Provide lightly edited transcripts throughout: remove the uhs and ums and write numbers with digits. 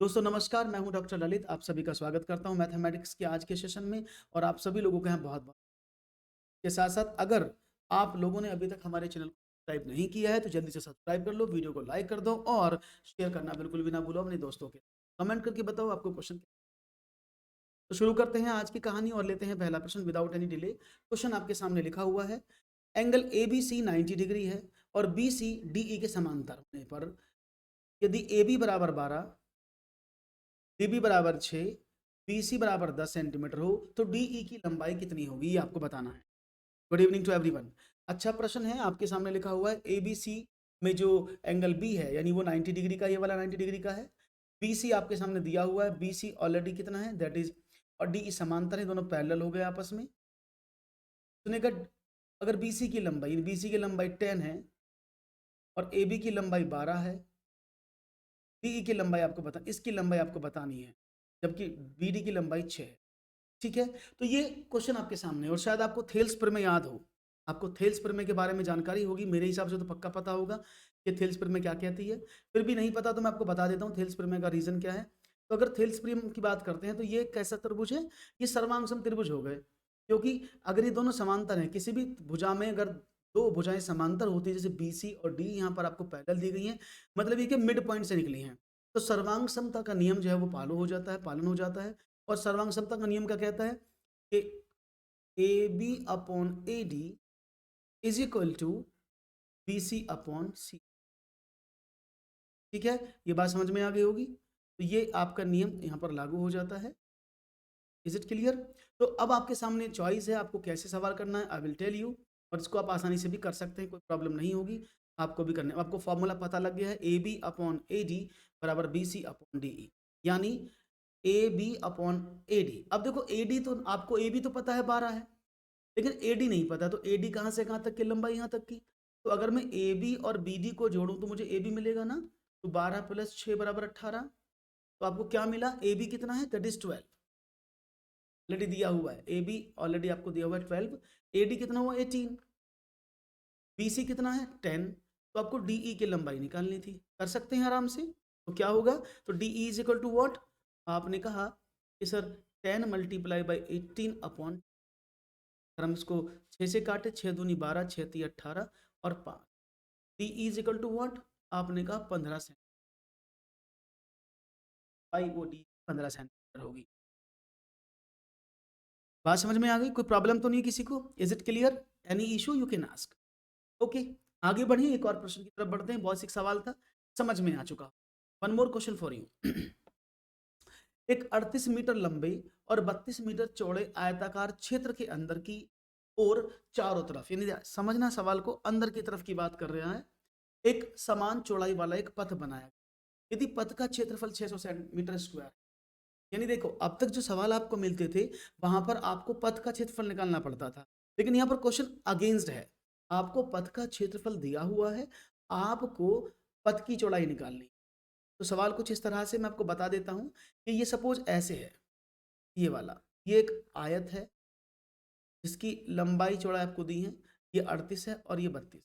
दोस्तों नमस्कार, मैं हूं डॉक्टर ललित। आप सभी का स्वागत करता हूं मैथमेटिक्स के आज के सेशन में और आप सभी लोगों का यहाँ बहुत-बहुत के साथ-साथ अगर आप लोगों ने अभी तक हमारे चैनल को सब्सक्राइब नहीं किया है, तो जल्दी से सब्सक्राइब कर लो, वीडियो को लाइक कर दो और शेयर करना बिल्कुल भी ना भूलो अपने दोस्तों के। कमेंट करके बताओ आपको क्वेश्चन। तो शुरू करते हैं आज की कहानी और लेते हैं पहला प्रश्न विदाउट एनी डिले। क्वेश्चन आपके सामने लिखा हुआ है, एंगल एबीसी 90 डिग्री है और बीसी डीई के समांतर होने पर यदि एबी बराबर 12, डीबी बराबर 6, बीसी बराबर 10 सेंटीमीटर हो तो डीई की लंबाई कितनी होगी, ये आपको बताना है। Good evening to everyone. अच्छा प्रश्न है आपके सामने लिखा हुआ है, एबीसी में जो एंगल बी है यानी वो 90 डिग्री का, ये वाला 90 डिग्री का है। बीसी आपके सामने दिया हुआ है, बीसी ऑलरेडी कितना है दैट इज, और डी समांतर है, दोनों पैरेलल हो गए आपस में। सुने का, अगर बीसी की लंबाई 10 है और एबी की लंबाई 12 है, डीई की लंबाई इसकी लंबाई आपको बतानी है, जबकि बीडी की लंबाई 6 है। ठीक है, तो ये क्वेश्चन आपके सामने है और शायद आपको थेल्स प्रमेय याद हो। आपको थेल्स प्रमेय के बारे में जानकारी होगी, मेरे हिसाब से तो पक्का पता होगा कि थेल्स प्रमेय क्या कहती है। फिर भी नहीं पता तो मैं आपको बता देता हूँ थेल्स प्रमेय का रीजन क्या है। तो अगर थेल्स प्रमेय की बात करते हैं तो ये कैसा त्रिभुज है, ये सर्वांग त्रिभुज हो गए, क्योंकि अगर ये दोनों समांतर हैं, किसी भी भुजा में अगर दो भुजाएं समांतर होती है, जैसे बीसी और डी यहाँ पर आपको पैरेलल दी गई हैं, मतलब ये कि मिड पॉइंट से निकली हैं, तो सर्वांग समता का नियम जो है वो पालन हो जाता है। और सर्वांग समता का नियम क्या कहता है कि A B upon A D is equal to B C upon C. ठीक है, ये बात समझ में आ गई होगी। तो ये आपका नियम यहाँ पर लागू हो जाता है। Is it clear? तो अब आपके सामने चॉइस है, आपको कैसे सवाल करना है, आई विल टेल यू। और इसको आप आसानी से भी कर सकते हैं, कोई प्रॉब्लम नहीं होगी। आपको भी करने, आपको फॉर्मूला पता लग गया है, A B upon A D बराबर B C upon D E, यानी A B upon A D. अब देखो ए डी तो आपको, ए बी तो पता है 12 है, लेकिन ए डी नहीं पता, तो ए डी कहाँ से कहाँ तक की लंबाई, यहाँ तक की। तो अगर मैं ए बी और बी डी को जोड़ूं तो मुझे ए बी मिलेगा ना, तो 12 प्लस 6 बराबर 18। तो आपको क्या मिला, ए बी कितना है दैट इज 12, ऑलरेडी दिया हुआ है। ए बी ऑलरेडी आपको दिया हुआ है 12, ए डी कितना हुआ 18, बी सी कितना है 10। तो आपको डी ई की लंबाई निकालनी थी, कर सकते हैं आराम से। तो क्या होगा, तो D E is equal to what, आपने कहा कि सर 10 मल्टीप्लाई बाई 18 अपॉन, अगर हम इसको 6 से काटे, 6 दूनी 12, 6 ती 18 और 5, D is equal to what, आपने कहा 15 सेंटीमीटर, बाई वो डी 15 सेंटीमीटर होगी। बात समझ में आ गई? कोई प्रॉब्लम तो नहीं किसी को? Is it clear? Any issue you can ask. Okay, आगे बढ़िए, एक और प्रश्न की तरफ बढ़ते हैं। बहुत सिक सवाल था, समझ में आ चुका। One more question for you. एक 38 मीटर लंबे और 32 मीटर चौड़े आयताकार क्षेत्र के अंदर की और चारों तरफ, यानी समझना सवाल को, अंदर की तरफ की बात कर रहा है, एक समान चौड़ाई वाला एक पथ बनाया। यदि पथ का क्षेत्रफल 600 मीटर स्क्वायर, यानी देखो अब तक जो सवाल आपको मिलते थे वहां पर आपको पथ का क्षेत्रफल निकालना पड़ता था, लेकिन यहाँ पर क्वेश्चन अगेंस्ट है। आपको पथ का क्षेत्रफल दिया हुआ है, आपको पथ की चौड़ाई निकालनी। तो सवाल कुछ इस तरह से मैं आपको बता देता हूं कि ये सपोज ऐसे है, ये वाला, ये एक आयत है जिसकी लंबाई चौड़ाई आपको दी है, ये 38 है और ये 32।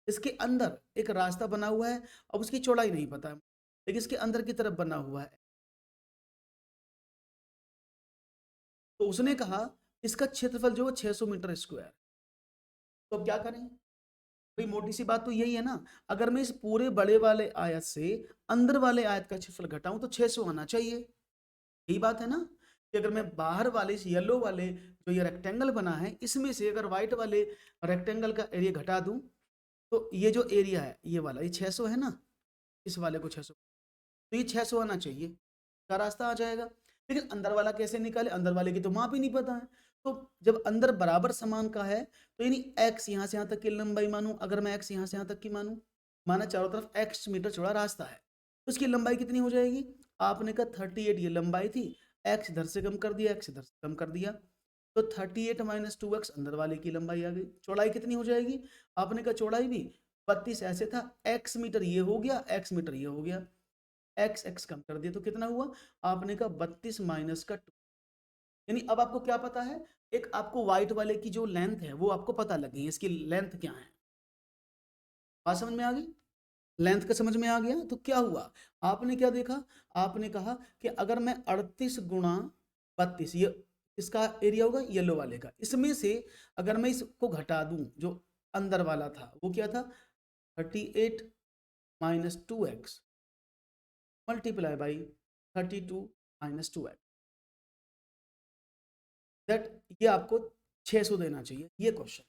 इसके अंदर एक रास्ता बना हुआ है, अब उसकी चौड़ाई नहीं पता है, लेकिन इसके अंदर की तरफ बना हुआ है। तो उसने कहा इसका क्षेत्रफल जो है 600 मीटर स्क्वायर। तो अब क्या करें भाई, मोटी सी बात तो यही है ना, अगर मैं इस पूरे बड़े वाले आयत से अंदर वाले आयत का क्षेत्रफल घटाऊं तो 600 आना चाहिए। यही बात है ना, कि अगर मैं बाहर वाले इस येलो वाले जो ये रेक्टेंगल बना है, इसमें से अगर व्हाइट वाले रेक्टेंगल का एरिया घटा दूं, तो ये जो एरिया है ये वाला, ये 600 है ना, इस वाले को 600, तो ये 600 आना चाहिए, का रास्ता आ जाएगा। लेकिन अंदर वाला कैसे निकाले, अंदर वाले की तो माप ही नहीं पता है। तो जब अंदर बराबर समान का है, तो यानी x यहाँ से यहाँ तक की लंबाई मानूं, अगर मैं x यहाँ से यहाँ तक की मानूं, माना चारों तरफ x मीटर चौड़ा रास्ता है, तो उसकी लंबाई कितनी हो जाएगी, आपने कहा 38 ये लंबाई थी, x इधर से कम कर दिया, x इधर से कम कर दिया, तो 38 माइनस 2x अंदर वाले की लंबाई आ गई। चौड़ाई कितनी हो जाएगी, आपने कहा चौड़ाई भी 32 ऐसे था, x मीटर ये हो गया, x मीटर ये हो गया, एक्स एक्स कम कर दिया तो कितना हुआ, आपने कहा 32 माइनस का 2। यानी अब आपको क्या पता है, एक आपको व्हाइट वाले की जो लेंथ है वो आपको पता लग गई, इसकी लेंथ क्या है। बात समझ में आ गई? लेंथ का समझ में आ गया। तो क्या हुआ, आपने क्या देखा, आपने कहा कि अगर मैं 38 गुणा 32, ये इसका एरिया होगा येलो वाले का, इसमें से अगर मैं इसको घटा दूं जो अंदर वाला था वो क्या था 38 minus 2x multiply by 32 minus 2x, that ये आपको 600 देना चाहिए। ये क्वेश्चन,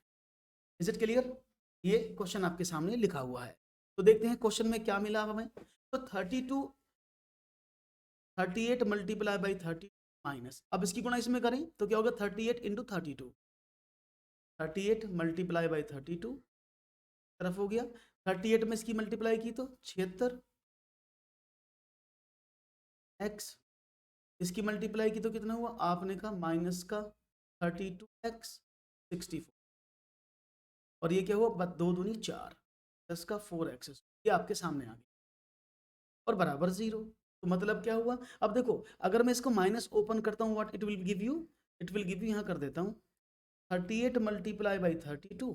इज इट क्लियर? ये क्वेश्चन आपके सामने लिखा हुआ है। तो देखते हैं क्वेश्चन में क्या मिला हमें। तो 38 मल्टीप्लाई बाई 30 माइनस, अब इसकी गुणा इसमें करें तो क्या होगा 38 इंटू 32, 38 मल्टीप्लाई बाई 32 तरफ हो गया, 38 में इसकी मल्टीप्लाई की तो 76 x, इसकी मल्टीप्लाई की तो कितना हुआ, आपने कहा माइनस का 32x 64, और ये क्या हुआ, दो दूनी 4, प्लस का 4x, ये आपके सामने आ गया और बराबर 0। तो मतलब क्या हुआ, अब देखो अगर मैं इसको माइनस ओपन करता हूँ what it will give you, it will give you, यहाँ कर देता हूँ 38 multiply by 32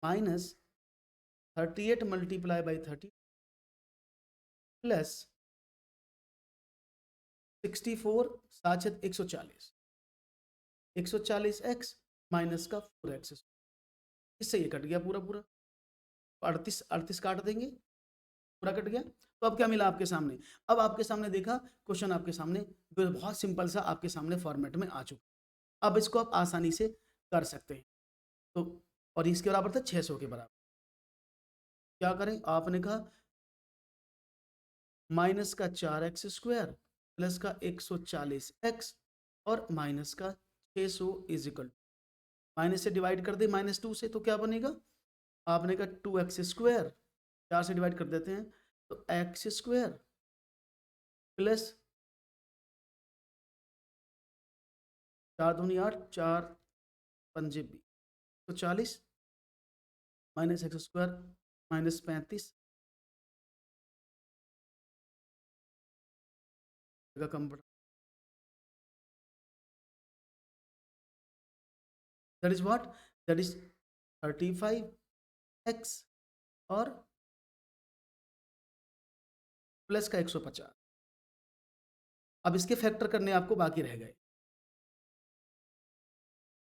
minus 38 multiply by 30 plus 64 सात 140, 140x माइनस का 4x, इससे ये कट गया पूरा पूरा, 38 38 काट देंगे, पूरा कट गया। तो अब क्या मिला आपके सामने, अब आपके सामने देखा क्वेश्चन आपके सामने बहुत सिंपल सा आपके सामने फॉर्मेट में आ चुका, अब इसको आप आसानी से कर सकते हैं। तो और इसके बराबर था 600 के बराबर, क्या करें, आपने कहा माइनस का 4x² प्लस का 140x और माइनस का 600 इज इक्वल, माइनस से डिवाइड कर दे -2 से तो क्या बनेगा, आपने कहा 2x², 4 से डिवाइड कर देते हैं तो x² प्लस 4 दूनी 8, 4 पंजे 20, तो 40 माइनस x² माइनस 35 का कम पड़ा, that is what, that is 35x और प्लस का 150। अब इसके फैक्टर करने आपको बाकी रह गए,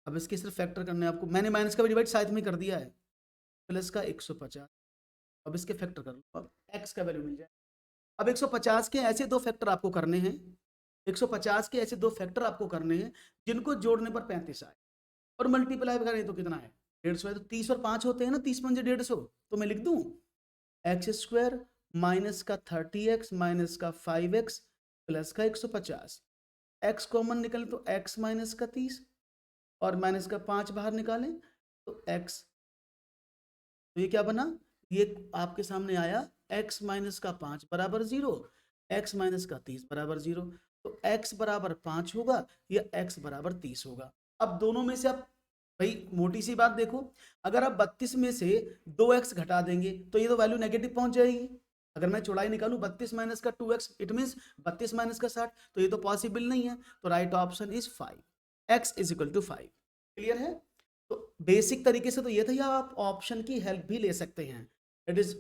अब इसके सिर्फ फैक्टर करने आपको, मैंने माइनस का भी डिवाइड साथ में कर दिया है, प्लस का 150, अब इसके फैक्टर कर लो, अब x का वैल्यू मिल जाए। अब 150 के ऐसे दो फैक्टर आपको करने हैं, 150 के ऐसे दो फैक्टर आपको करने हैं जिनको जोड़ने पर 35 आए और मल्टीप्लाई करें तो कितना है 150 है, तो 30 और 5 होते हैं ना, 30 पंजे 150, तो मैं लिख दूं x² माइनस का 30x माइनस का 5x प्लस का 150, x कॉमन निकले तो x माइनस का 30 और माइनस का 5 बाहर निकालें तो x, तो ये क्या बना, ये आपके सामने आया x माइनस का 5 बराबर 0, x माइनस का 30 बराबर 0, तो x बराबर 5 होगा या x बराबर 30 होगा। अब दोनों में से आप भाई मोटी सी बात देखो, अगर आप 32 में से 2x घटा देंगे तो ये तो वैल्यू नेगेटिव पहुंच जाएगी। अगर मैं चौड़ाई निकालूं 32 माइनस का 2x, इट मीन 32 माइनस का 60, तो ये तो पॉसिबल नहीं है, तो right option is 5, x is equal to 5। Clear है? तो बेसिक तरीके से तो ये था, या आप ऑप्शन की हेल्प भी ले सकते हैं, it is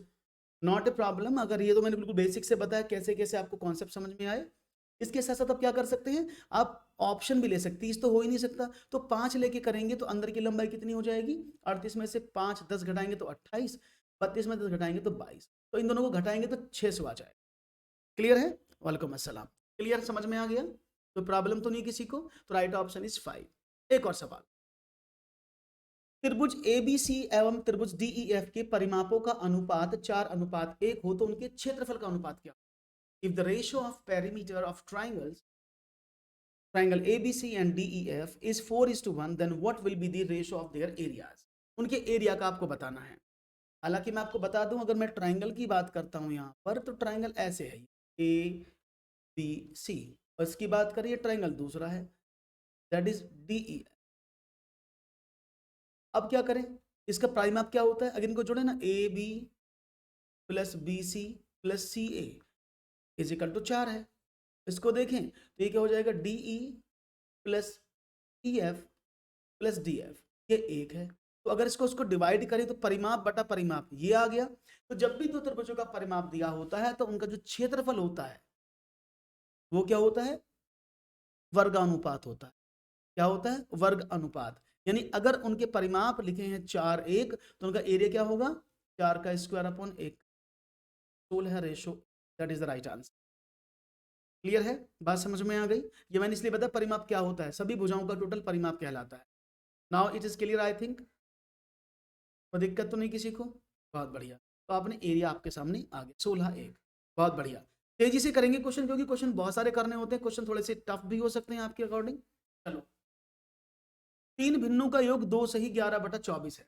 not a problem. अगर ये तो मैंने बिल्कुल बेसिक से बताया कैसे कैसे आपको कॉन्सेप्ट समझ में आए। इसके साथ साथ आप क्या कर सकते हैं, आप ऑप्शन भी ले सकते हैं, इस तो हो ही नहीं सकता, तो 5 लेके करेंगे तो अंदर की लंबाई कितनी हो जाएगी, 38 में से 5 10 घटाएंगे तो 28, 32 में 10 घटाएंगे तो 22, तो इन दोनों को घटाएंगे तो 600 आ जाएगा। क्लियर है? वालेकुम अस्सलाम। क्लियर, समझ में आ गया? तो प्रॉब्लम तो नहीं किसी को, तो राइट ऑप्शन इज 5। एक और सवाल, त्रिभुज ABC एवं त्रिभुज DEF के परिमापों का अनुपात 4:1 हो तो उनके क्षेत्रफल का अनुपात क्या? If the ratio of perimeter of triangle ABC and DEF is 4:1, then what will be the ratio of their areas? उनके एरिया का आपको बताना है। हालांकि मैं आपको बता दूं, अगर मैं ट्राइंगल की बात करता हूं यहाँ पर, तो ट्राइंगल ऐसे है ABC, और इसकी बात करिए ट्राइंगल दूसरा है दैट इज DEF। अब क्या करें, इसका प्राइम क्या होता है, अगर इनको जोड़े ना AB plus BC plus CA is equal to 4 है। इसको देखें तो ये क्या हो जाएगा, DE plus EF plus DF, ये 1 है, तो अगर इसको उसको डिवाइड करें तो परिमाप बटा परिमाप ये आ गया। तो जब भी दो त्रिभुजों का परिमाप दिया होता है तो उनका जो क्षेत्रफल होता है वो क्या होता है, वर्गानुपात होता है। क्या होता है, वर्ग अनुपात। यानी अगर उनके परिमाप लिखे हैं 4 1 तो उनका एरिया क्या होगा, 4 का square upon 1, 16 ratio, that is the right answer. Clear है, बात समझ में आ गई। ये मैंने इसलिए बताया परिमाप क्या होता है, सभी भुजाओं का टोटल परिमाप कहलाता है। Now it is clear I think, कोई दिक्कत तो नहीं किसी को, बहुत बढ़िया। तो आपने एरिया आपके सामने आ गया 16 1, बहुत बढ़िया। तेजी से करेंगे क्वेश्चन क्योंकि क्वेश्चन बहुत सारे करने होते हैं, क्वेश्चन थोड़े से टफ भी हो सकते हैं आपके अकॉर्डिंग। चलो, 3 भिन्नों का योग 2 सही 11/24 है।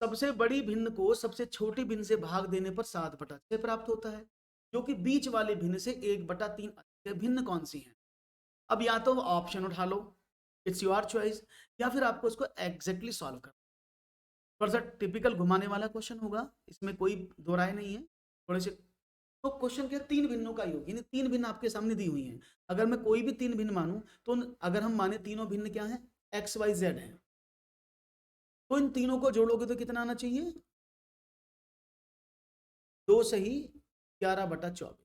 सबसे बड़ी भिन्न को सबसे छोटी भिन्न से भाग देने पर 7/6 प्राप्त होता है, जो कि बीच वाले भिन्न से 1/3 अधिक है। भिन्न कौन सी है? अब या तो ऑप्शन उठा लो, इट्स योर चॉइस, या फिर आपको इसको एग्जैक्टली सॉल्व कर, थोड़ा सा टिपिकल घुमाने वाला क्वेश्चन होगा, इसमें कोई दो राय नहीं है थोड़े से। तो क्वेश्चन क्या, 3 भिन्नों का योग, यानी 3 भिन्न आपके सामने दी हुई हैं। अगर मैं कोई भी 3 भिन्न मानूं तो अगर हम माने तीनों भिन्न क्या है, एक्स वाई जेड है, तो इन तीनों को जोड़ोगे तो कितना आना चाहिए, 2 सही 11/24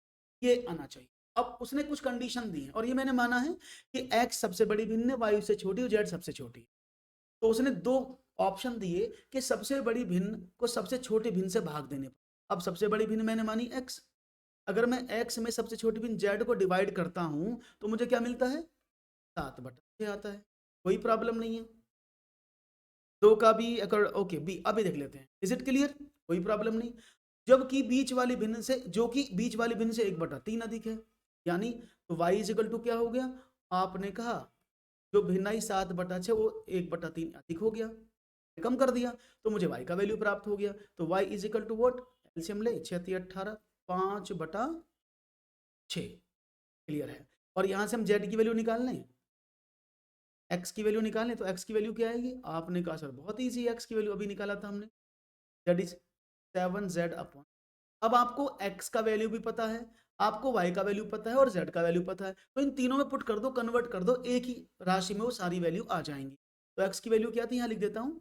ये आना चाहिए। अब उसने कुछ कंडीशन दी है और ये मैंने माना है कि x सबसे बड़ी भिन्न है, y से छोटी और z सबसे छोटी। तो उसने दो ऑप्शन दिए कि सबसे बड़ी भिन्न को सबसे छोटी भिन्न से भाग देने पर। अब सबसे बड़ी भिन्न मैंने मानी x, अगर मैं x में सबसे छोटी भिन्न z को डिवाइड करता हूं तो मुझे क्या मिलता है, 7/6 आता है, कोई प्रॉब्लम नहीं है। दो का भी अगर ओके बी, अभी देख लेते हैं, इज इट क्लियर, कोई प्रॉब्लम नहीं। जबकि बीच वाली भिन्न से, जो कि बीच वाली भिन्न से 1/3 अधिक है, यानी तो y इज इक्वल टू क्या हो गया, आपने कहा जो भिन्नाई 7/6 वो 1/3 अधिक हो गया, कम कर दिया, तो मुझे y का वैल्यू प्राप्त हो गया। तो y is equal to what, LCM ले 6 3 18 5/6, क्लियर है। और यहां से हम z की वैल्यू निकाल लें, x की वैल्यू निकालें, तो x की वैल्यू क्या आएगी, आपने कहा सर बहुत ईजी है, x की वैल्यू अभी निकाला था हमने, दैट इज 7z अपॉन, अब आपको x का वैल्यू भी पता है, आपको y का वैल्यू पता है और z का वैल्यू पता है, तो इन तीनों में पुट कर दो, कन्वर्ट कर दो, एक ही राशि में वो सारी वैल्यू आ जाएंगी। तो x की वैल्यू क्या थी, यहाँ लिख देता हूँ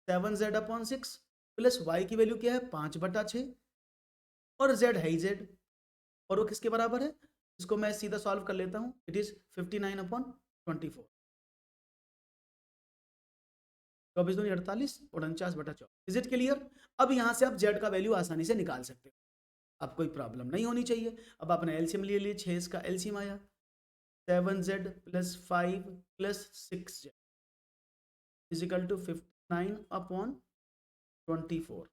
7z/6 प्लस y की वैल्यू क्या है 5/6 और z है ही z, और वो किसके बराबर है, इसको मैं सीधा सॉल्व कर लेता हूँ, इट इज 59/24, 24 दूनी 48 और 49/24, इज इट क्लियर। अब यहाँ से आप z का वैल्यू आसानी से निकाल सकते हो, अब कोई प्रॉब्लम नहीं होनी चाहिए। अब आपने एलसीएम ले लिए, 6 इसका एलसीएम आया 7z plus 5 plus 6z is equal to 59/24।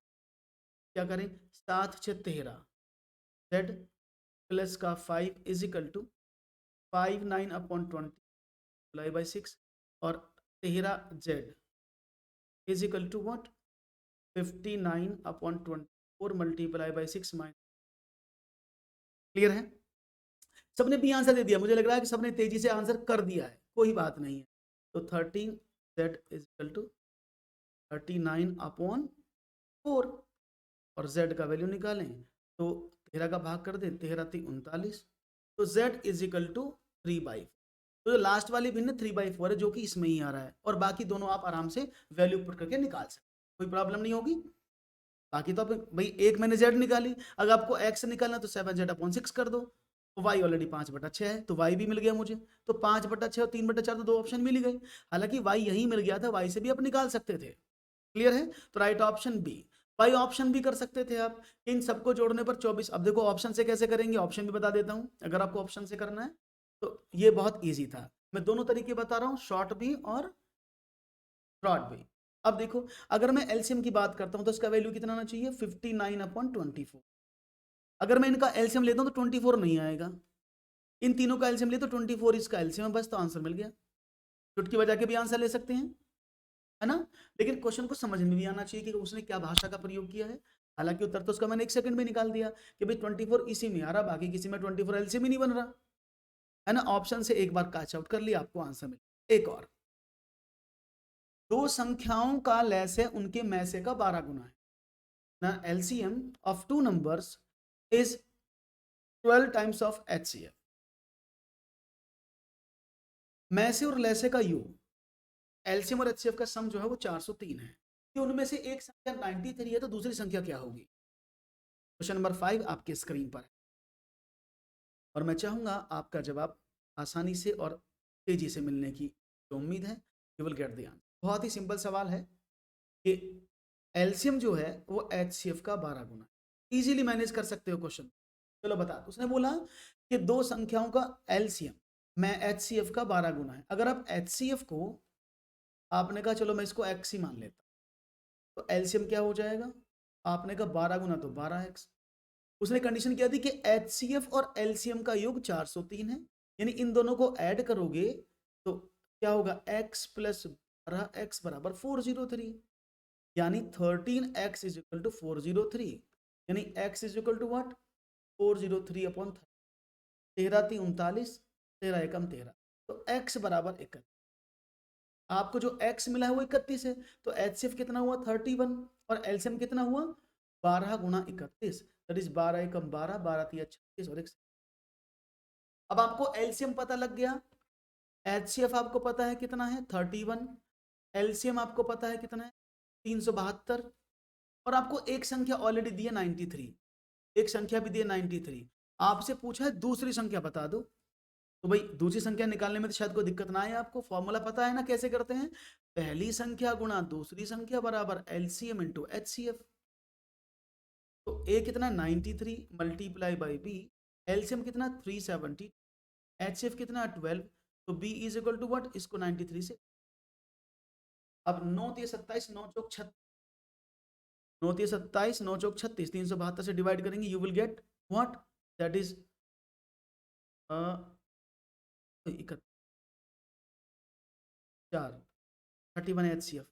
क्या करें, 7 6 13, z प्लस का 5 is equal to 59/20 multiply by 6 और 13z is equal to what, 59/24 multiply by 6 minus. Clear है, सबने बी आंसर दे दिया, मुझे लग रहा है कि सबने तेजी से आंसर कर दिया है, कोई बात नहीं है। तो 13z इज इक्वल टू 39/4 और z का वैल्यू निकालें तो 13 का भाग कर दें, 13 3 39, तो z इज इक्वल टू 3/4। तो जो लास्ट वाली भिन्न 3/4 है जो कि इसमें ही आ रहा है, और बाकी दोनों आप आराम से वैल्यू पुट करके निकाल सकते, कोई प्रॉब्लम नहीं होगी। बाकी तो भाई एक मैंने z निकाली, अगर आपको x निकालना तो 7z/6 कर दो, तो y ऑलरेडी 5/6 है तो y भी मिल गया मुझे, तो 5/6 और 3/4 तो दो ऑप्शन मिल गए, हालांकि y यही मिल गया था, y से भी आप निकाल सकते थे। क्लियर है, तो right option B. By option भी कर सकते थे आप, इन सबको जोड़ने पर 24। अब देखो ऑप्शन से कैसे करेंगे, ऑप्शन भी बता देता हूं, अगर आपको ऑप्शन से करना है तो ये बहुत ईजी था, मैं दोनों तरीके बता रहा हूँ, शॉर्ट भी और ब्रॉड भी। अब देखो अगर मैं एलसीएम की बात करता हूं तो इसका वैल्यू कितना आना चाहिए, 59/24। अगर मैं इनका एलसीएम लेता हूं तो 24 नहीं आएगा, इन तीनों का एलसीएम ले तो 24 इसका एलसीएम है, बस तो आंसर मिल गया। चुटकी बजा के भी आंसर ले सकते हैं, है ना। लेकिन क्वेश्चन को समझ में भी आना चाहिए कि उसने क्या भाषा का प्रयोग किया है। हालांकि उत्तर तो उसका मैंने 1 सेकंड में निकाल दिया कि भाई 24 इसी में आ रहा, बाकी किसी में 24 एलसीएम ही नहीं बन रहा, है ना। ऑप्शन से एक बार कैच आउट कर लिया, आपको आंसर मिल। एक और, दो संख्याओं का लैसे उनके मैसे का 12 गुना है ना, LCM of two numbers is 12 times of HCF. मैसे और लैसे का योग, एलसीएम और एचसीएफ का सम जो है वो 403 है, कि उनमें से एक संख्या 93 है तो दूसरी संख्या क्या होगी। क्वेश्चन नंबर 5 आपके स्क्रीन पर है और मैं चाहूंगा आपका जवाब आसानी से और तेजी से मिलने की तो उम्मीद है। You will get the answer. बहुत ही सिंपल सवाल है कि एलसीएम जो है वो एचसीएफ का 12 गुना। इजीली मैनेज कर सकते हो क्वेश्चन। चलो बता, उसने बोला कि दो संख्याओं का एलसीएम मैं एचसीएफ का 12 गुना है। अगर आप एचसीएफ को आपने कहा चलो मैं इसको एक्स ही मान लेता, तो एलसीएम क्या हो जाएगा, आपने कहा 12 गुना तो 12x। उसने कंडीशन क्या दी कि एचसीएफ और एलसीएम का योग 403 है, यानी इन दोनों को ऐड करोगे तो क्या होगा, x प्लस 12x बराबर 403, यानी 13x इज इक्वल टू 403, यानी x is equal to what, 403 upon 13 3 39, 13 एकम 13, तो x बराबर 31। आपको जो x मिला है वो 31 है, तो एचसीएफ कितना हुआ 31 और एलसीएम कितना हुआ 12 गुना 31, दैट इज 12 एकम 12, 12 3 36 और 1। अब आपको एलसीएम पता लग गया, एचसीएफ आपको पता है कितना है 31, एलसीएम आपको पता है कितना है 372, और आपको एक संख्या ऑलरेडी दी है 93, एक संख्या भी दी है 93। आपसे पूछा है दूसरी संख्या बता दो, तो भाई दूसरी संख्या निकालने में तो शायद कोई दिक्कत ना आए। आपको फॉर्मूला पता है ना कैसे करते हैं, पहली संख्या गुणा दूसरी संख्या बराबर एलसीएम इंटू एचसीएफ। तो ए कितना 93 मल्टीप्लाई बाई बी, एलसीएम कितना 370, एचसीएफ कितना 12, तो B is equal to what, इसको 93 से। अब 9 3 27, 9 चौक 36, 9 3 27, 9 चौक 36, 372 से डिवाइड करेंगे, you will get what, that is 4 31 HCF.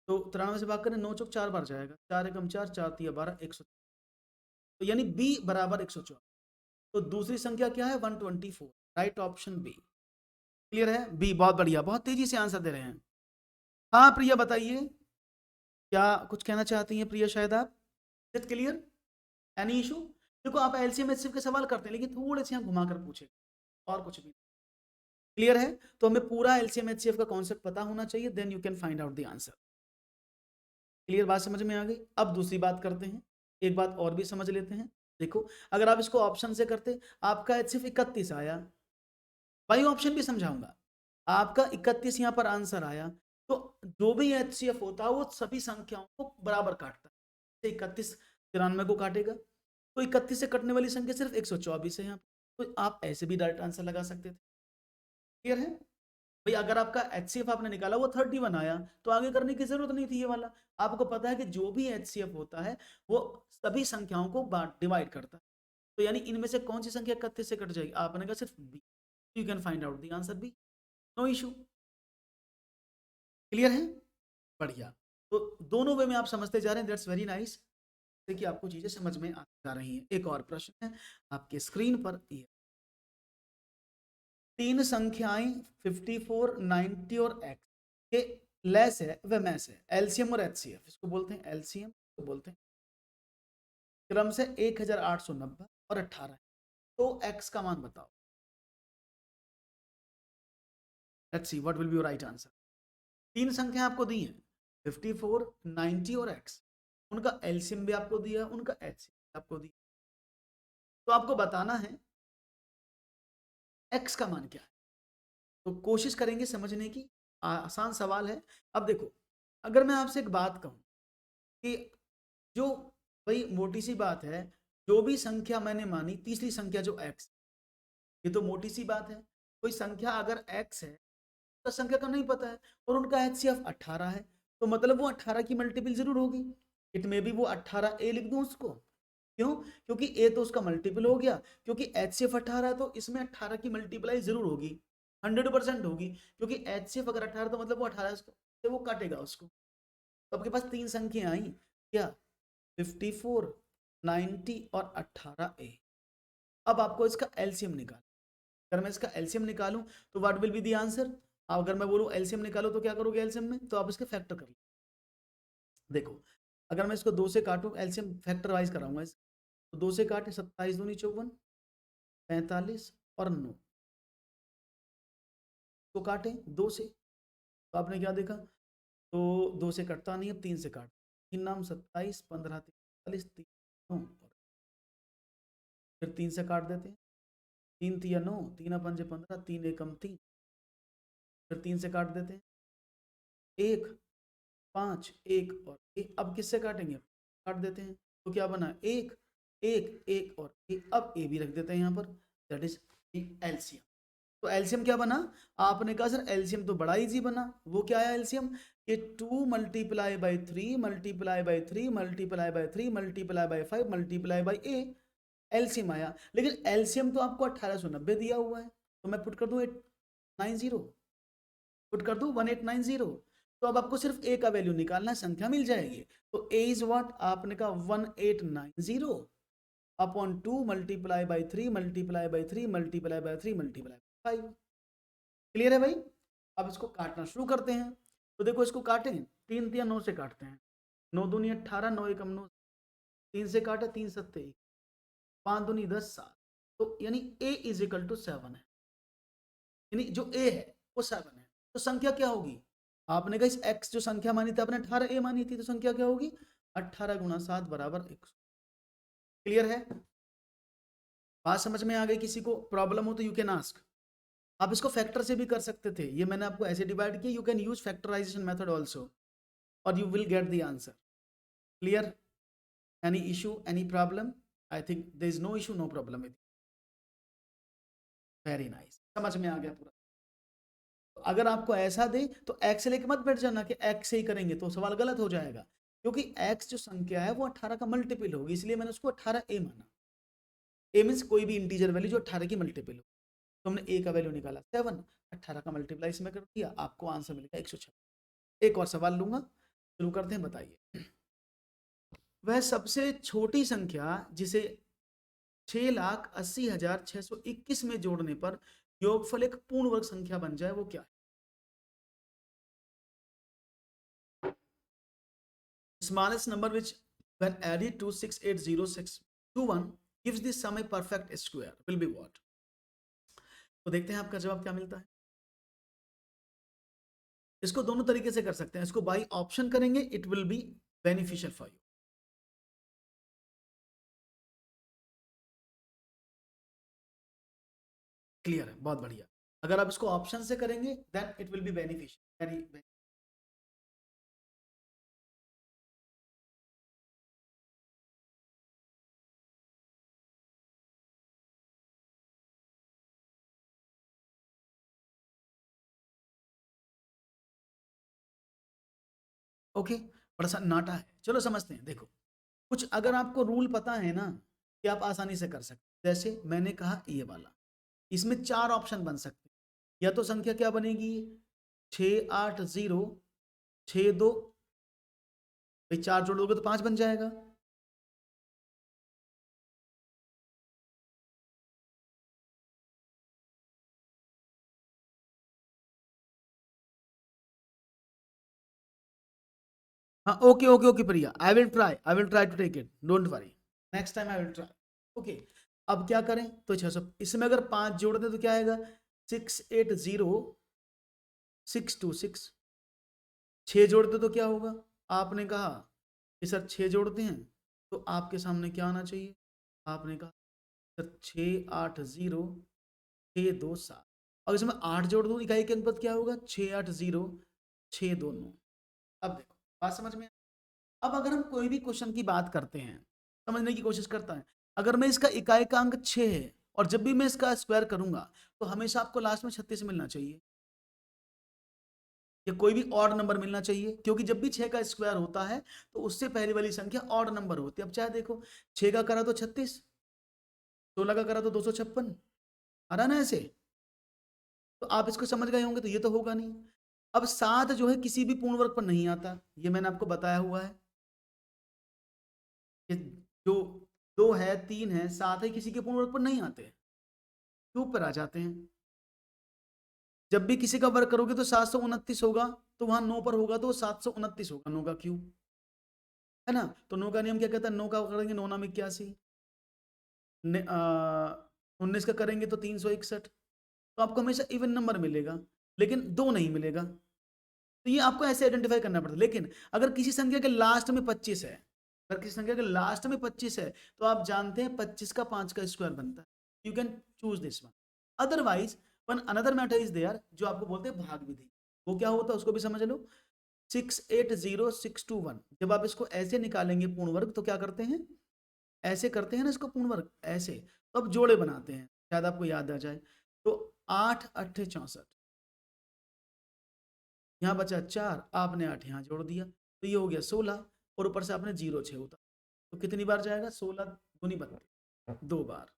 तो 93 से भाग करें, 9 चौक 4 बार जाएगा, 4 एकम 4, 4 3 12, 100, तो यानी बी बराबर 104। तो दूसरी संख्या क्या है 124, राइट ऑप्शन बी। क्लियर है, बी। बहुत बढ़िया, बहुत तेजी से आंसर दे रहे हैं। हाँ प्रिया बताइए, क्या कुछ कहना चाहती हैं प्रिया, शायद आप। Is clear, any issue. देखो आप एलसीएम एचसीएफ के सवाल करते हैं लेकिन थोड़े से हम घुमा कर पूछे, और कुछ भी। क्लियर है, तो हमें पूरा एलसीएम एचसीएफ का कॉन्सेप्ट पता होना चाहिए, then you can find out the answer. Clear, बात समझ में आ गई। अब दूसरी बात करते हैं, एक बात और भी समझ लेते हैं। देखो अगर आप इसको ऑप्शन से करते, आपका एचसीएफ 31 आया, भाई ऑप्शन भी समझाऊंगा, आपका 31 यहाँ पर आंसर आया, तो जो भी एचसीएफ होता है वो सभी संख्याओं को बराबर काटता है। 31 93 को काटेगा, तो 31 से कटने वाली संख्या सिर्फ 124 है यहाँ पर। तो आप ऐसे भी डायरेक्ट आंसर लगा सकते थे। क्लियर है भाई, अगर आपका एचसीएफ आपने निकाला वो 31 आया, तो आगे करने की जरूरत नहीं थी ये वाला। आपको पता है कि जो भी एचसीएफ होता है वो सभी संख्याओं को डिवाइड करता है, तो यानी इनमें से कौन सी संख्या 31 से कट जाएगी, आपने कहा सिर्फ B, you can find out the answer B, no issue. Clear है, बढ़िया। तो दोनों वे में आप समझते जा रहे हैं, दैट्स वेरी नाइस, कि आपको चीजें समझ में आ जा रही हैं। एक और प्रश्न है आपके स्क्रीन पर, ये तीन संख्याएं 54 90 और x के लेस है व मैस है, एलसीएम और एचसीएफ, इसको बोलते हैं एलसीएम, इसको बोलते हैं, क्रम से 1890 और 18 है, तो x का मान बताओ। Let's see what will be your right answer. तीन संख्या आपको दी हैं 54 90 और x, उनका एलसीएम भी आपको दिया, उनका एचसीएफ आपको दिया, तो आपको बताना है x का मान क्या है। तो कोशिश करेंगे समझने की, आसान सवाल है। अब देखो, अगर मैं आपसे एक बात कहूं कि जो, भाई मोटी सी बात है, जो भी संख्या मैंने मानी, तीसरी संख्या जो x, ये तो मोटी सी बात है। कोई संख्या अगर x है तो संख्या का नहीं पता है, और उनका एचसीएफ 18 है, तो मतलब वो 18 की मल्टीपल जरूर होगी। इट में भी वो 18 ए लिख दूं उसको, क्यों, क्योंकि ए तो उसका मल्टीपल हो गया, क्योंकि एचसीएफ 18 है तो इसमें 18 की मल्टीप्लाई जरूर होगी, 100% होगी, क्योंकि एचसीएफ अगर 18 तो मतलब वो 18 से वो काटेगा उसको। तो आपके पास तीन संख्या आई क्या, 54 90 और 18a। अब आपको इसका एलसीएम निकाल, अगर मैं इसका एलसीएम निकालूं तो what will be the answer. अगर मैं बोलूं एलसीएम निकालो तो क्या करोगे एलसीएम में, तो आप इसके फैक्टर कर लो। देखो अगर मैं इसको 2 से काटूं, एलसीएम फैक्टर वाइज कराऊंगा इस, तो 2 से काटे 27 दूनी 54, 45 और 9 तो काटे 2 से, तो आपने क्या देखा तो 2 से कटता नहीं, अब 3 से काट, 3 नाम 27, 15 43, 3 9, फिर 3 से काट देते हैं, 3 तिया 9, 3 पंजे 15, 3 एकम 3, फिर 3 से काट देते हैं, 1 5 1 और 1, अब किससे काटेंगे, काट देते हैं, तो क्या बना, 1 1 1 और 1, अब ए भी रख देते हैं यहाँ पर, दैट इज एलसीएम। तो एलसीएम क्या बना, आपने कहा सर एलसीएम तो बड़ा इजी बना, वो क्या है एलसीएम, ये 2 multiply by 3 multiply by 3 multiply by 3 multiply by 5 multiply by A, LCM आया। लेकिन एलसीएम तो आपको 1890 दिया हुआ है, तो मैं पुट कर दूं 890, पुट कर दूं 1890, तो अब आपको सिर्फ ए का वैल्यू निकालना है, संख्या मिल जाएगी। तो ए इज व्हाट, आपने कहा 1890 upon 2 multiply by 3 multiply by 3 multiply by 3 multiply by 5। Clear है भाई, अब इसको काटना शुरू करते हैं। तो देखो इसको काटें, 3 तिया 9 से काटते हैं, 9 दूनी 18, 9 एकम 9, 3 से काटे 3 सत्ते 1, 5 दूनी 10 7, तो यानी a इज इक्वल टू 7 है, यानी जो a है वो 7 है। तो संख्या क्या होगी, आपने कहा इस x जो संख्या मानी थी आपने 18a मानी थी, तो संख्या क्या होगी, 18 गुणा 7 बराबर 100। क्लियर है, बात समझ में आ गई, किसी को प्रॉब्लम हो तो यू कैन आस्क। आप इसको फैक्टर से भी कर सकते थे, ये मैंने आपको ऐसे डिवाइड किया, you can use factorization method also और you will get the answer. Clear, any issue, any problem, I think there is no issue, no problem with, very nice, समझ में आ गया पूरा। तो अगर आपको ऐसा दे तो x से लेके मत बैठ जाना कि x से ही करेंगे, तो सवाल गलत हो जाएगा, क्योंकि x जो संख्या है वो 18 का मल्टीपल होगी, इसलिए मैंने उसको 18a माना। a मीन्स कोई भी इंटीजर वैल्यू जो 18 की मल्टीपल हो, तो हमने a का वैल्यू निकाला 7, 18 का मल्टीप्लाई इसमें कर दिया, आपको आंसर मिलेगा 106। एक और सवाल लूंगा, शुरू करते हैं, बताइए वह सबसे छोटी संख्या जिसे 6,80,621 में जोड़ने पर योगफल एक पूर्ण वर्ग संख्या बन जाए वो क्या है। Smallest number which when added to 680,621 gives the sum a perfect square will be what? तो देखते हैं आपका जवाब क्या मिलता है। इसको दोनों तरीके से कर सकते हैं, इसको बाई ऑप्शन करेंगे, it will be beneficial for you. Clear है, बहुत बढ़िया। अगर आप इसको ऑप्शन से करेंगे then it will be beneficial, very. Okay, बड़ा सा नाटा है, चलो समझते हैं। देखो कुछ अगर आपको रूल पता है ना कि आप आसानी से कर सकते, जैसे मैंने कहा ये वाला, इसमें 4 ऑप्शन बन सकते हैं, या तो संख्या क्या बनेगी 680 62, भाई 4 जोड़ दोगे तो 5 बन जाएगा, हाँ okay okay okay Priya, I will try to take it, don't worry, next time I will try. Okay, अब क्या करें, तो 600 इसमें अगर 5 जोड़ दें तो क्या आएगा 680,626, 6 जोड़ते तो क्या होगा, आपने कहा कि सर 6 जोड़ते हैं तो आपके सामने क्या आना चाहिए, आपने कहा सर 680,627, और इसमें 8 जोड़ दूं, इकाई के अनुपात क्या होगा 680,629। अब देखो बात समझ में, अब अगर हम कोई भी क्वेश्चन की बात करते हैं, समझने की कोशिश करता है, अगर मैं इसका इकाई का अंक 6 है और जब भी मैं इसका स्क्वायर करूंगा तो हमेशा आपको लास्ट में 36 मिलना चाहिए, या कोई भी ऑड नंबर मिलना चाहिए, क्योंकि जब भी 6 का स्क्वायर होता है तो उससे पहले वाली संख्या ऑड नंबर होती है। अब चाहे देखो 6 का करा तो 36, 16 का करा तो 256, आ रहा ना ऐसे, तो आप इसको समझ गए होंगे, तो ये तो होगा नहीं। अब 7 जो है किसी भी पूर्ण वर्ग पर नहीं आता, ये मैंने आपको बताया हुआ है कि जो 2 है 3 है 7 है किसी के पूर्ण वर्ग पर नहीं आते, क्यूब पर आ जाते हैं। जब भी किसी का वर्ग करोगे तो 729 होगा, तो वहां 9 पर होगा तो 729 होगा, 9 का क्यूब है ना। तो 9 का नियम क्या कहता है, 9 का करेंगे 9 नाम 81, 19 का करेंगे तो 361, तो आपको हमेशा इवन नंबर मिलेगा, लेकिन 2 नहीं मिलेगा। तो ये आपको ऐसे आइडेंटिफाई करना पड़ता है। लेकिन अगर किसी संख्या के लास्ट में 25 है, अगर किसी संख्या के लास्ट में 25 है, तो आप जानते हैं 25 का 5 का स्क्वायर बनता है। You can choose this one. Otherwise one another method is there, जो आपको बोलते हैं भाग विधि। वो क्या होता है उसको भी समझ लो। 680621, जब आप इसको ऐसे निकालेंगे पूर्ण वर्ग, तो क्या करते हैं, ऐसे करते हैं ना इसको पूर्ण वर्ग, ऐसे। तो अब जोड़े बनाते हैं, शायद आपको याद आ जाए। तो 8 8 64, यहाँ बचा 4, आपने 8 यहाँ जोड़ दिया, तो ये हो गया 16, और ऊपर से आपने 0 6 उतारा। तो कितनी बार जाएगा, 16 दूनी 32, 2 बार।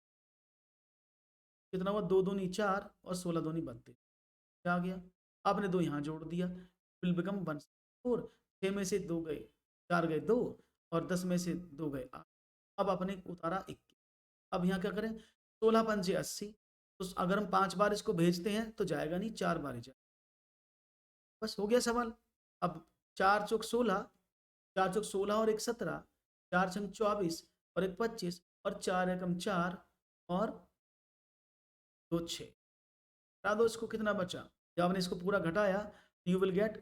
कितना हुआ, 2 दूनी 4 और 16 दूनी 32, क्या आ गया, आपने 2 यहाँ जोड़ दिया, विल बिकम 1 4। 6 में से 2 गए, 4 गए 2, और 10 में से 2 गए 8। अब आपने उतारा 21। अब यहाँ क्या करें, 16 पंजे 80, तो अगर हम 5 बार इसको भेजते हैं तो जाएगा नहीं, 4 बार ही जाएगा। बस हो गया सवाल। अब 4 चौक 16, 4 चौक 16 और 1 17, 4 छंग 24 और 1 25, और 4 एकम 4 और 2 6। हटा दो इसको, कितना बचा, जब आपने इसको पूरा घटाया, यू विल गेट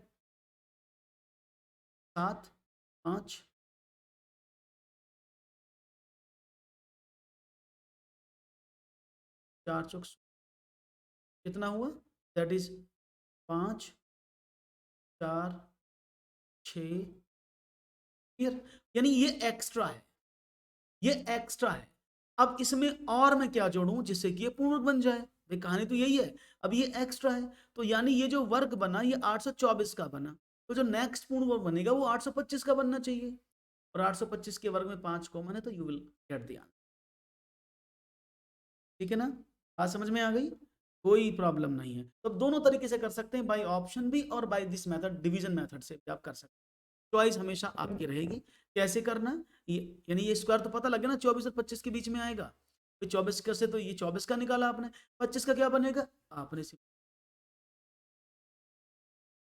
7 5 4 चौक, कितना हुआ, दैट इज 5 4 6। यानी ये एक्स्ट्रा है, ये एक्स्ट्रा है। अब इसमें और मैं क्या जोड़ूं जिससे कि ये पूर्ण वर्ग बन जाए, भाई कहानी तो यही है। अब ये एक्स्ट्रा है, तो यानी ये जो वर्ग बना ये 824 का बना, तो जो नेक्स्ट पूर्ण वर्ग बनेगा वो 825 का बनना चाहिए, और 825 के वर्ग में 5 कॉमन है, तो you will get the answer. ठीक है ना, बात समझ में आ गई, कोई प्रॉब्लम नहीं है। तो दोनों तरीके से कर सकते हैं, बाय ऑप्शन भी और by this method, division method से भी आप कर सकते हैं। चॉइस हमेशा आपकी रहेगी, कैसे करना। ये यानी ये स्क्वायर तो पता लगे ना, 24 और 25 के बीच में आएगा, तो 24 का से तो ये 24 का निकाला आपने, 25 का क्या बनेगा, आपने सिर्फ।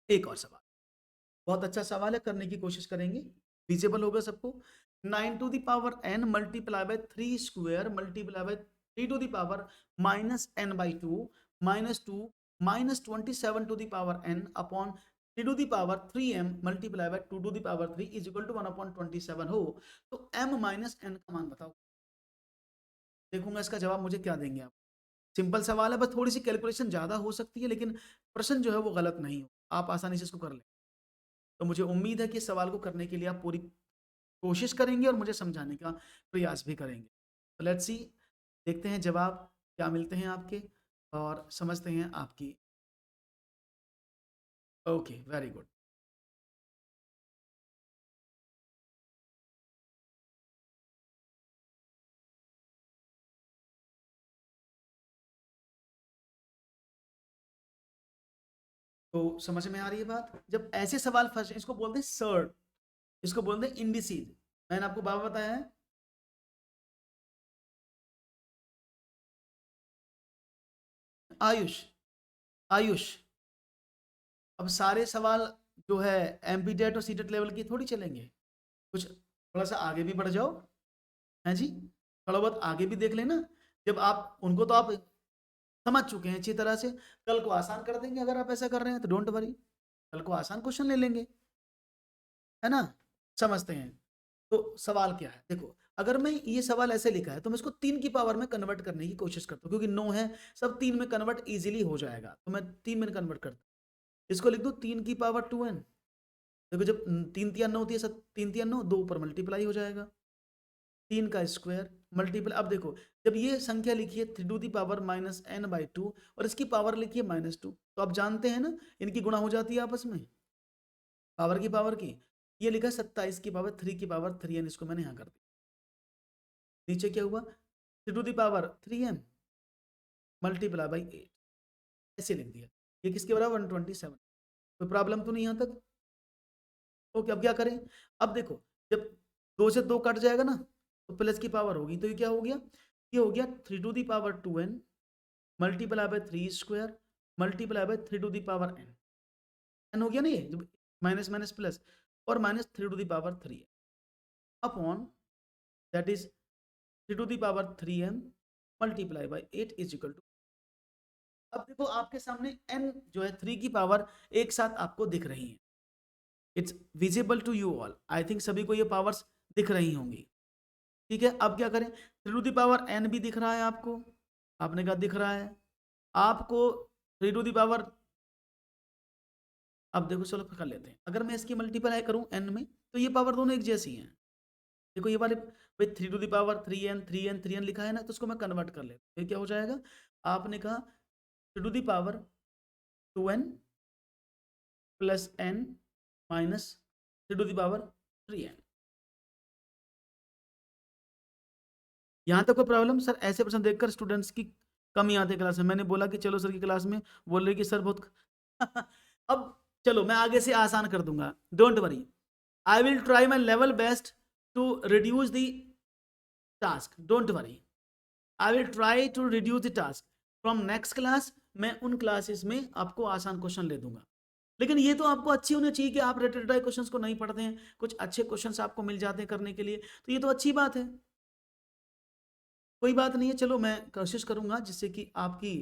एक और सवाल, बहुत अच्छा सवाल है, करने की कोशिश करेंगे, विजिबल होगा सबको। 9 to the power n multiply by 3 square multiply by 3 to the power minus n by 2 minus 2 minus 27 to the power n upon 3 to the power 3m multiply by 2 to the power 3 is equal to 1 upon 27 हो, तो m minus n का मान बताओ। देखूंगा इसका जवाब मुझे क्या देंगे आप। सिंपल सवाल है, बस थोड़ी सी कैलकुलेशन ज्यादा हो सकती है, लेकिन प्रश्न जो है वो गलत नहीं हो, आप आसानी से इसको कर लें। तो मुझे उम्मीद है कि इस सवाल को करने के लिए आप पूरी कोशिश करेंगे और मुझे समझाने का प्रयास भी करेंगे। तो लेट्स सी, देखते हैं जवाब क्या मिलते हैं आपके, और समझते हैं आपकी। Okay, very good. तो समझ में आ रही है बात, जब ऐसे सवाल फंसे, इसको बोलते हैं सर्ट, इसको बोलते हैं इंडिसीज। मैंने आपको बाबा बताया है, आयुष, आयुष। अब सारे सवाल जो है एमपीटेट और सीटेट लेवल की थोड़ी चलेंगे, कुछ थोड़ा सा आगे भी बढ़ जाओ, है जी, थोड़ा बहुत आगे भी देख लेना। जब आप उनको तो आप समझ चुके हैं अच्छी तरह से, कल को आसान कर देंगे अगर आप ऐसा कर रहे हैं, तो डोंट वरी, कल को आसान क्वेश्चन ले लेंगे, है ना। समझते हैं, तो सवाल क्या है, देखो, अगर मैं ये सवाल ऐसे लिखा है तो मैं इसको 3 की पावर में कन्वर्ट करने की कोशिश करता हूँ, क्योंकि 9 है, सब 3 में कन्वर्ट इजीली हो जाएगा, तो मैं 3 में कन्वर्ट करता हूँ। इसको लिख दो 3 की पावर 2n। देखो जब 3 3 9 होती है, सब 3 3 9, 2 ऊपर मल्टीप्लाई हो जाएगा, 3 का स्क्वायर मल्टीप्लाई। अब देखो, जब ये संख्या लिखी है 3 to the power minus n by 2, और इसकी पावर लिखी है -2, तो आप जानते हैं ना इनकी गुणा हो जाती है आपस में, पावर की। ये लिखा है 27 की पावर 3 की पावर 3n, इसको मैंने यहाँ कर दिया। नीचे क्या हुआ, 3 to the power 3m multiply by 8, ऐसे लिख दिया। ये किसके बराबर, 127। कोई प्रॉब्लम तो नहीं यहाँ तक। ओके, अब क्या करें, अब देखो, जब 2 से 2 कट जाएगा ना, तो प्लस की पावर होगी, तो ये क्या हो गया, ये हो गया 3 to the power 2n multiply by 3 square multiply by 3 to the power n। n हो गया ना, ये माइनस माइनस प्लस, और minus 3 to the power 3 upon, that is 3 to the power 3m multiply by 8 is equal to. अब देखो आपके सामने n जो है 3 की पावर एक साथ आपको दिख रही है, it's visible to you all, I think सभी को ये पावर्स दिख रही होंगी। ठीक है, अब क्या करें, 3 टू दी पावर n भी दिख रहा है आपको, आपने कहा दिख रहा है आपको 3 टू दी पावर, अब देखो चलो कर लेते हैं, अगर मैं इसकी मल्टीप्लाई करूं n में तो ये पावर दोनों एक जैसी हैं। देखो ये वाले भाई 3 टू दी पावर 3n लिखा है ना, तो उसको मैं कन्वर्ट कर लेता हूं, ये क्या हो जाएगा, आपने कहा 3 to the power 2n plus n minus 3 to the power 3n। यहाँ तक कोई प्रॉब्लम? सर ऐसे प्रश्न देखकर स्टूडेंट्स की कमी आती है क्लास में, मैंने बोला कि चलो सर की क्लास में, बोल रहे कि सर बहुत अब चलो मैं आगे से आसान कर दूंगा, don't worry, I will try my level best to reduce the task, don't worry, I will try to reduce the task from next class. मैं उन क्लासेस में आपको आसान क्वेश्चन ले दूंगा, लेकिन ये तो आपको अच्छी होनी चाहिए कि आप रेटेड क्वेश्चंस को नहीं पढ़ते हैं, कुछ अच्छे क्वेश्चंस आपको मिल जाते हैं करने के लिए, तो ये तो अच्छी बात है, कोई बात नहीं है। चलो मैं कोशिश करूंगा जिससे कि आपकी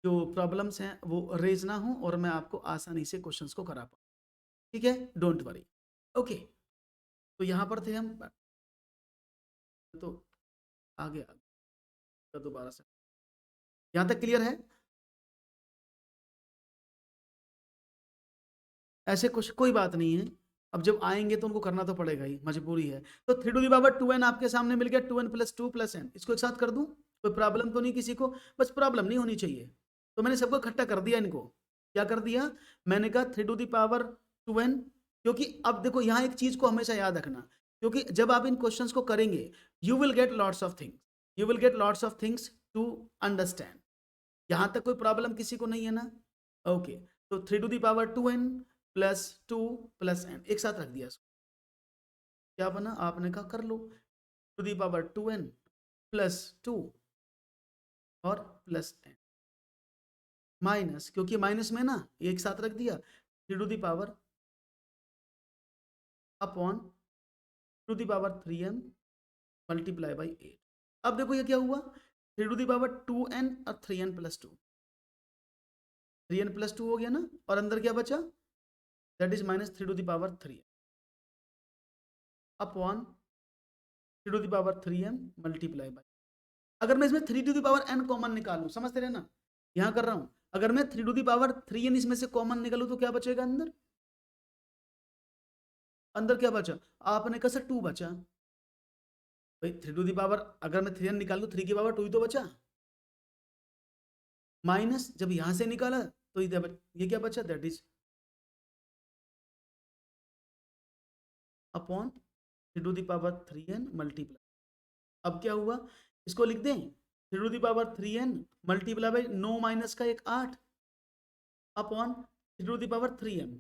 जो प्रॉब्लम्स हैं वो रेज ना हो और मैं आपको आसानी से क्वेश्चंस को करा पाऊँ, ठीक है, डोंट वरी। ओके, तो यहाँ पर थे हम, तो आगे तो दोबारा से, यहाँ तक क्लियर है? ऐसे कुछ कोई बात नहीं है, अब जब आएंगे तो उनको करना तो पड़ेगा ही, मजबूरी है। तो 3 टू दी पावर 2n आपके सामने मिल गया, 2n प्लस 2 प्लस n, इसको एक साथ कर दूं, कोई प्रॉब्लम तो नहीं किसी को? बस प्रॉब्लम नहीं होनी चाहिए, तो मैंने सबको इकट्ठा कर दिया, इनको क्या कर दिया, मैंने कहा 3 टू दी पावर 2n, क्योंकि अब देखो यहाँ एक चीज को हमेशा याद रखना, क्योंकि जब आप इन क्वेश्चंस को करेंगे you will get lots of things, you will get lots of things to understand. यहाँ तक कोई प्रॉब्लम किसी को नहीं है ना? ओके, तो 3 to the power 2n plus 2 plus n एक साथ रख दिया, क्या बना, आपने कहा कर लो, to the power 2n plus 2 और प्लस n माइनस, क्योंकि माइनस में ना एक साथ रख दिया, 3 to the power upon 2 the power 3m multiply by 8। अब देखो ये क्या हुआ, 3 टू दी पावर 2n और 3n प्लस 2, 3n प्लस 2 हो गया ना, और अंदर क्या बचा, that is minus 3 to the power 3 upon 3 to the power 3m multiply by, अगर मैं इसमें 3 to the power n common निकालूं, समझते रहे ना, यहां कर रहा हूं, अगर मैं 3 टू दी पावर 3n इसमें से कॉमन निकालूं तो क्या बचेगा अंदर, अंदर क्या बचा, आपने कहा सर 2 बचा, भाई 3 टू दी पावर अगर मैं 3n निकाल दूं 3 की पावर 2 ही तो बचा, माइनस जब यहां से निकाला तो ये क्या बचा, that is upon 3 to the power 3n multiply, अब क्या हुआ, इसको लिख दें 3 to the power 3n multiply by 9 minus का एक 8 upon 3 to the power 3m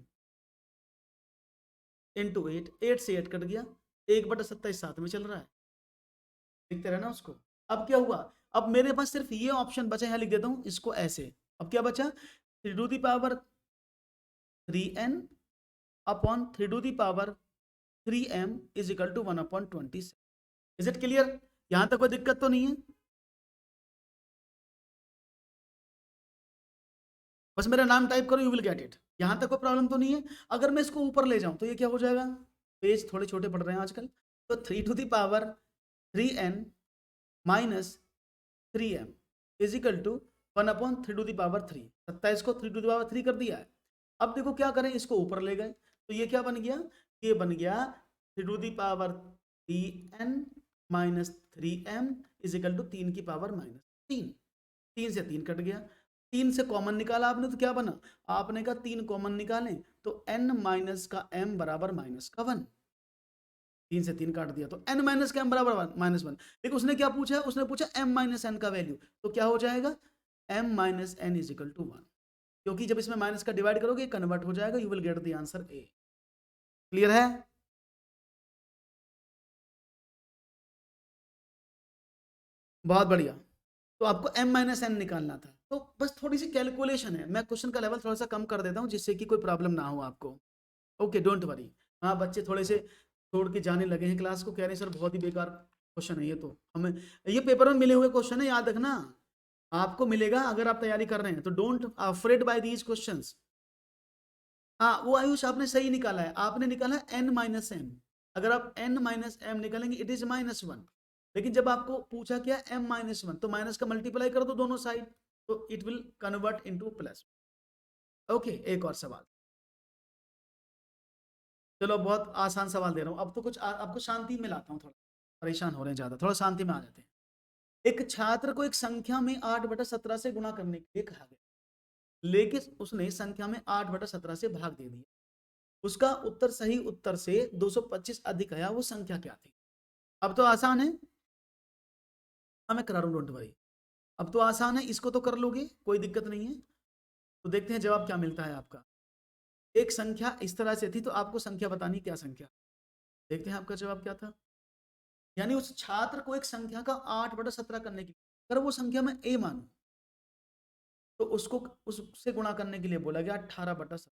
into 8, 8 से 8 कट गया, 1/27 साथ में चल रहा है, लिखते रहना उसको। अब क्या हुआ, अब मेरे पास सिर्फ ये ऑप्शन बचा, यहाँ लिख देता हूँ इसको ऐसे, अब क्या बचा, 3 to the power 3n upon 3 to the power 3m is equal to 1/27। Is it clear? यहां तक कोई दिक्कत तो नहीं है? बस मेरा नाम टाइप करो, यू विल गेट इट, यहां तक कोई प्रॉब्लम तो नहीं है? अगर मैं इसको ऊपर ले जाऊं तो ये क्या हो जाएगा, पेज थोड़े छोटे पड़ रहे हैं आजकल, तो 3 to the power 3n minus 3m is equal to 1/3 to the power 3, 27 को 3 टू दी पावर 3 कर दिया है। अब देखो क्या करें, इसको ऊपर ले गए तो ये क्या बन गया, ये बन गया 3 to the power 3n minus 3m is equal to 3 की पावर माइनस 3, 3 से 3 कट गया, 3 से कॉमन निकाला आपने तो क्या बना, आपने कहा 3 कॉमन निकालें तो n माइनस का m बराबर माइनस का 1, 3 से 3 काट दिया तो n माइनस का m बराबर माइनस 1, लेकिन उसने क्या पूछा, उसने पूछा m माइनस n का वैल्यू, तो क्या हो जाएगा m minus n is equal to 1, क्योंकि जब इसमें माइनस का डिवाइड करोगे कन्वर्ट हो जाएगा, you will get the answer A. Clear है? बहुत बढ़िया, तो आपको m माइनस एन निकालना था, तो बस थोड़ी सी कैलकुलेशन है, मैं क्वेश्चन का लेवल थोड़ा सा कम कर देता हूँ जिससे कि कोई प्रॉब्लम ना हो आपको। ओके डोंट वरी, हाँ बच्चे थोड़े से छोड़ के जाने लगे हैं क्लास को, कह रहे हैं सर बहुत ही बेकार क्वेश्चन है ये, तो हमें ये पेपर में मिले हुए क्वेश्चन है, याद रखना, आपको मिलेगा अगर आप तैयारी कर रहे हैं, तो don't afraid by these questions. हाँ, वो आयुष आपने सही निकाला है, आपने निकाला n माइनस एम। अगर आप n माइनस एम निकालेंगे इट इज -1, लेकिन जब आपको पूछा क्या m माइनस वन, तो माइनस का मल्टीप्लाई कर दो दोनों साइड, तो it will convert into plus. Okay, एक और सवाल। चलो बहुत आसान सवाल दे रहा हूँ, अब तो कुछ आपको शांति में लाता हूँ, थोड़ा परेशान हो रहे हैं ज्यादा, थोड़ा शांति में आ जाते हैं। एक छात्र को एक संख्या में 8/17 से गुणा करने के लिए कहा गया, लेकिन उसने संख्या में 8/17 से भाग दे दिया। उसका उत्तर सही उत्तर से 225 अधिक आया, वो संख्या क्या थी? अब तो आसान है, हाँ मैं करा रहा हूँ, डोंट वरी। अब तो आसान है, इसको तो कर लोगे, कोई दिक्कत नहीं है। तो देखते हैं जवाब क्या मिलता है आपका। एक संख्या इस तरह से थी, तो आपको संख्या बतानी, क्या संख्या? देखते हैं आपका जवाब क्या था। यानी उस छात्र को एक संख्या का 8/17 करने की, अगर वो संख्या में a मानू, तो उसको उससे गुणा करने के लिए बोला गया 18/17,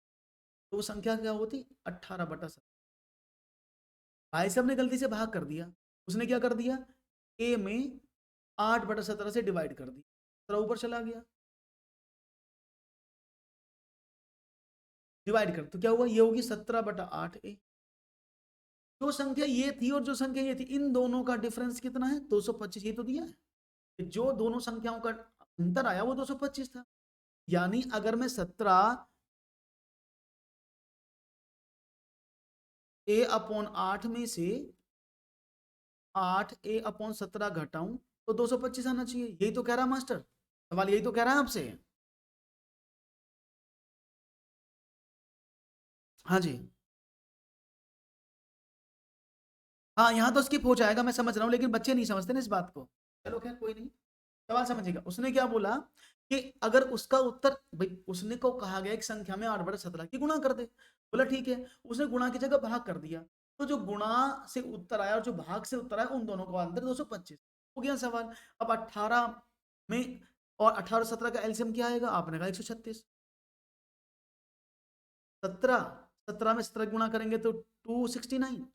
तो वो संख्या क्या होती? 18/17। भाई साहब ने गलती से भाग कर दिया, उसने क्या कर दिया, a में 8/17 से डिवाइड कर दी, 17 ऊपर चला गया, डिवाइड कर, तो क्या हुआ, ये होगी 17/8a। जो संख्या ये थी और जो संख्या ये थी, इन दोनों का डिफरेंस कितना है? 225, ये तो दिया है। जो दोनों संख्याओं का अंतर आया वो 225 था। यानी अगर मैं 17 a/8 में से 8a/17 घटाऊं, तो 225 आना चाहिए। यही तो कह रहा मास्टर, सवाल यही तो कह रहा है आपसे। हाँ जी, हाँ यहाँ तो स्किप हो जाएगा, मैं समझ रहा हूँ, लेकिन बच्चे नहीं समझते ना इस बात को। चलो खैर कोई नहीं, सवाल समझिएगा। उसने क्या बोला कि अगर उसका उत्तर, भाई उसने को कहा गया एक संख्या में 8/17 की गुणा कर दे, बोला ठीक है, उसने गुणा की जगह भाग कर दिया, तो जो गुणा से उत्तर आया और जो भाग से उत्तर आया, उन दोनों का अंतर 225 हो गया सवाल। अब 18 में और 18 17 का एलसीएम क्या आएगा? आपने कहा 136। 17 में 17 गुणा करेंगे तो 269,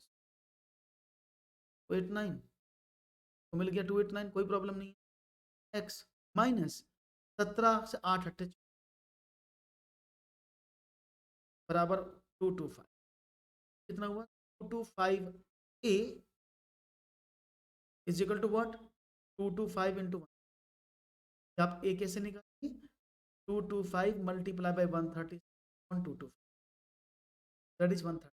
289, तो मिल गया 289, कोई प्रॉब्लम नहीं। एक्स माइनस 17 से 8 हटे, बराबर 225, कितना हुआ? 225 a is equal to what? 225 into 1। आप a कैसे निकालेंगे? 225 multiply by 130, 122, that is 130।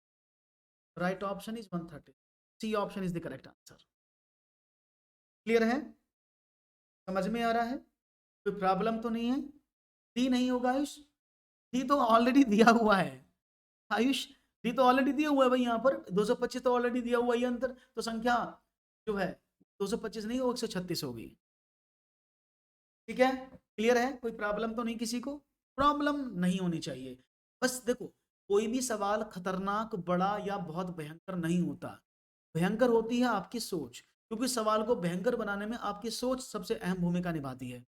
Right option is 130, C option is the correct answer. Clear है? समझ में आ रहा है? कोई प्रॉब्लम तो नहीं है? डी नहीं होगा आयुष? डी तो ऑलरेडी दिया हुआ है आयुष, डी तो ऑलरेडी दिया हुआ है भाई, यहाँ पर 225 तो ऑलरेडी दिया हुआ है, अंतर तो संख्या जो है 225 नहीं, वो 136 होगी। ठीक है, क्लियर है? कोई प्रॉब्लम तो नहीं किसी को? प्रॉब्लम नहीं होनी चाहिए। बस देखो, कोई भी सवाल खतरनाक, बड़ा या बहुत भयंकर नहीं होता, भयंकर होती है आपकी सोच, क्योंकि सवाल को भयंकर बनाने में आपकी सोच सबसे अहम भूमिका निभाती है,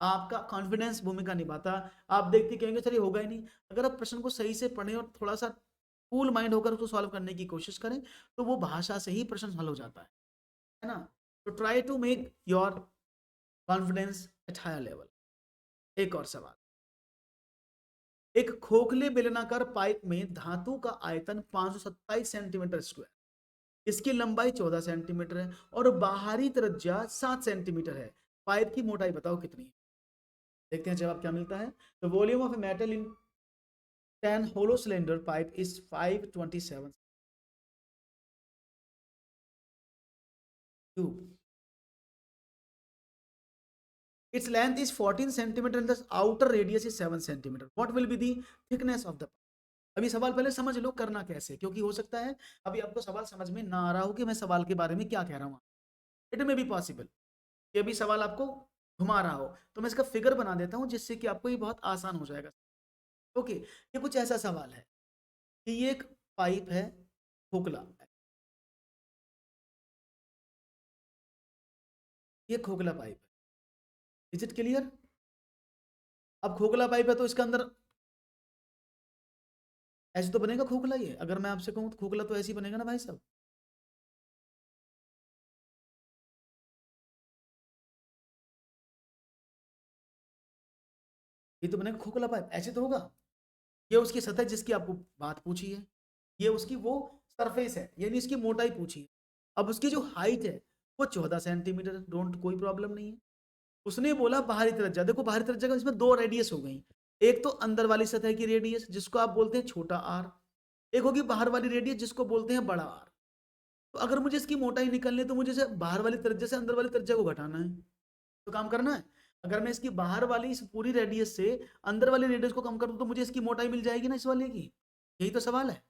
आपका कॉन्फिडेंस भूमिका निभाता। आप देखते कहेंगे सर ये होगा ही नहीं। अगर आप प्रश्न को सही से पढ़ें और थोड़ा सा कूल माइंड होकर उसको सॉल्व करने की कोशिश करें, तो वो भाषा से ही प्रश्न हल हो जाता है ना? तो try to make your confidence at higher level. एक और सवाल। एक खोखले बेलनाकार पाइप में धातु का आयतन 527 सेंटीमीटर स्क्वायर, इसकी लंबाई 14 सेंटीमीटर है और बाहरी त्रिज्या 7 सेंटीमीटर है। पाइप की मोटाई बताओ कितनी है? देखते हैं जवाब क्या मिलता है। The volume of metal in 10 hollow cylinder pipe is 527 cube. Its length is 14 centimeter and the outer radius is 7 centimeter. What will be the thickness of the? अभी सवाल पहले समझ लो करना कैसे, क्योंकि हो सकता है अभी आपको सवाल समझ में ना आ रहा हो कि मैं सवाल के बारे में क्या कह रहा हूँ। इट में भी पॉसिबल कि अभी सवाल आपको घुमा रहा हो, तो मैं इसका फिगर बना देता हूँ जिससे कि आपको ये बहुत आसान हो जाएगा। ओके, ये कुछ ऐसा सवाल है कि ये एक पाइप है खोखला, ये खोखला पाइप है। Is it clear? अब खोखला पाइप है तो इसके अंदर ऐसे तो बनेगा खोखला, ये अगर मैं आपसे कहूँ तो खोखला तो ऐसे ही बनेगा ना भाई साहब। ये तो बनेगा खोखला पाइप, ऐसे तो होगा। ये उसकी सतह जिसकी आपको बात पूछी है, ये उसकी वो सरफेस है, यानी इसकी मोटाई पूछी है। अब उसकी जो हाइट है वो 14 सेंटीमीटर, डोंट, कोई प्रॉब्लम नहीं है। उसने बोला बाहरी त्रिज्या, देखो बाहरी त्रिज्या का इसमें दो रेडियस हो गई, एक तो अंदर वाली सतह की रेडियस जिसको आप बोलते हैं छोटा आर, एक होगी बाहर वाली रेडियस जिसको बोलते हैं बड़ा आर। तो अगर मुझे इसकी मोटाई निकलनी है तो मुझे से बाहर वाली त्रिज्या से अंदर वाली त्रिज्या को घटाना है, तो काम करना है। अगर मैं इसकी बाहर वाली इस पूरी रेडियस से अंदर वाली रेडियस को कम कर दूं तो मुझे इसकी मोटाई मिल जाएगी ना इस वाले की, यही तो सवाल है।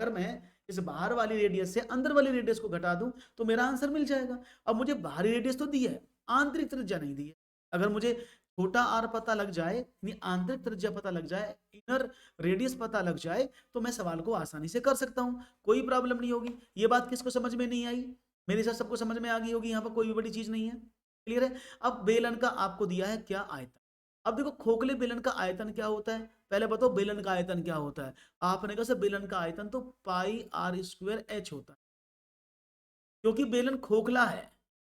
अगर मैं इस बाहर वाली रेडियस से अंदर वाली रेडियस को घटा दूं तो मेरा आंसर मिल जाएगा। अब मुझे बाहरी रेडियस तो दी है, आंतरिक त्रिज्या नहीं दी है। अगर मुझे छोटा आर पता लग जाए, यानी आंतरिक त्रिज्या पता लग जाए, इनर रेडियस पता लग जाए, तो मैं सवाल को आसानी से कर सकता हूं, कोई प्रॉब्लम नहीं होगी। ये बात किसको समझ में नहीं आई? मेरे साथ सबको समझ में आ गई होगी, यहाँ पर कोई भी बड़ी चीज नहीं है। क्लियर है? अब बेलन का आपको दिया है क्या आयतन। अब देखो खोखले बेलन का आयतन क्या होता है, पहले बताओ बेलन का आयतन क्या होता है। आपने कहा सर बेलन का आयतन तो पाई आर स्क्वायर एच होता है, क्योंकि बेलन खोखला है।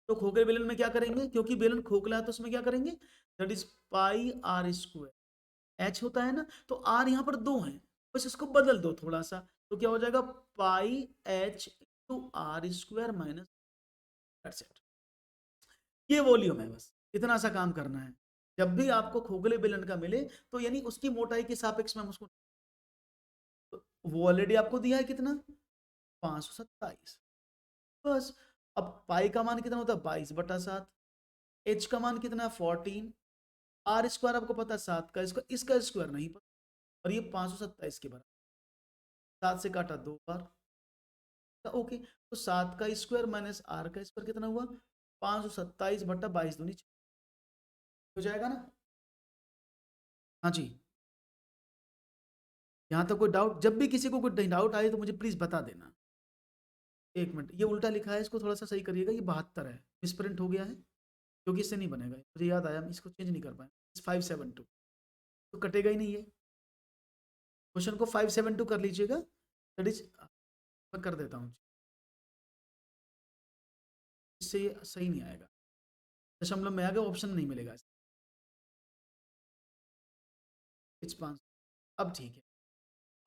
तो खोखले बेलन में क्या करेंगे, क्योंकि बेलन खोखला है तो उसमें क्या करेंगे, that is pi r square h होता है ना। तो आर यहाँ पर दो है, बस इसको बदल दो थोड़ा सा, तो क्या हो जाएगा pi H into R square minus, ये वॉल्यूम है, बस इतना सा काम करना है। जब भी आपको खोखले बेलन का मिले तो यानी उसकी मोटाई के सापेक्ष में हम उसको, तो वो ऑलरेडी आपको दिया है कितना, 527, बस। अब पाई का मान कितना होता है 22/7, एच का मान कितना है 14, आर स्क्वायर आपको पता है 7 का, इसका स्क्वायर नहीं पता, और ये 527 के बराबर, 7 से काटा 2 बार, ओके। तो 7 का स्क्वायर माइनस आर का स्क्वायर कितना हुआ, 527/22 दूनी हो जाएगा ना। हाँ जी, यहाँ तक कोई डाउट? जब भी किसी को कोई डाउट आए तो मुझे प्लीज बता देना। एक मिनट, ये उल्टा लिखा है, इसको थोड़ा सा सही करिएगा, ये 72 है, मिसप्रिंट हो गया है, क्योंकि इससे नहीं बनेगा, मुझे याद आया, इसको चेंज नहीं कर पाए। 572 तो कटेगा ही नहीं, ये क्वेश्चन को 572 कर लीजिएगा, दैट इज, मैं कर देता हूँ, इससे ये सही नहीं आएगा, दशमलव में आएगा, ऑप्शन नहीं मिलेगा, इट्स 5। अब ठीक है,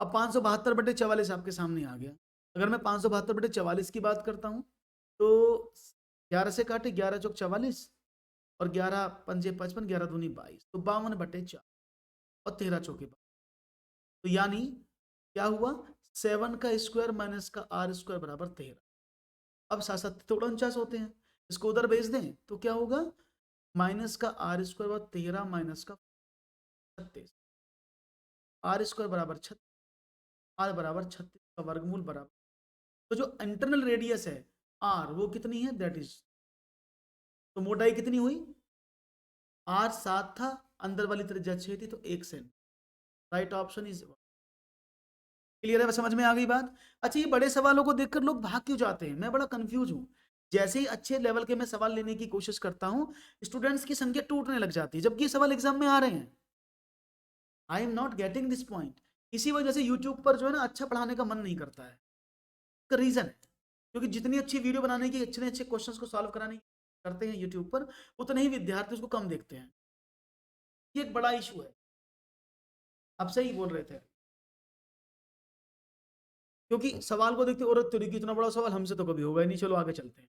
अब 572/44 आपके सामने आ गया। अगर मैं 572/44 की बात करता हूँ तो 11 से काटे, 11×4 = 44, और 11×5 = 55, 11×2 = 22, तो 52/4, और 13×4 = 22। तो यानी क्या हुआ, 7 का स्क्वायर माइनस का आर स्क्वायर बराबर 13। अब साथ साथ थोड़ा 49 होते हैं, इसको उधर भेज दें तो क्या होगा, माइनस का आर स्क्वायर बराबर 13 माइनस का 36, आर स्क्वायर बराबर 36, आर बराबर 36 का वर्गमूल बराबर, तो जो इंटरनल रेडियस है आर वो कितनी है, दैट इज, तो मोटाई कितनी हुई, आर 7 था, अंदर वाली त्रिज्या 6 थी, तो 1 cent, right option is. Clear है, समझ में आ गई बात? अच्छा, ये बड़े सवालों को देखकर लोग भाग क्यों जाते हैं, मैं बड़ा कंफ्यूज हूँ। जैसे ही अच्छे लेवल के मैं सवाल लेने की कोशिश करता हूँ, स्टूडेंट्स की संख्या टूटने लग जाती है, जबकि ये सवाल एग्जाम में आ रहे हैं। I am not getting this point. इसी वजह से यूट्यूब पर जो है ना अच्छा पढ़ाने का मन नहीं करता है, इसका रीजन है, क्योंकि जितनी अच्छी वीडियो बनाने की, इतने अच्छे क्वेश्चंस को सॉल्व कराने की करते हैं यूट्यूब पर, उतने ही विद्यार्थी उसको कम देखते हैं। ये एक बड़ा इशू है, आप सही बोल रहे थे, क्योंकि सवाल को देखते औरत तेरी की इतना बड़ा सवाल हमसे तो कभी होगा ही नहीं, चलो आगे चलते हैं।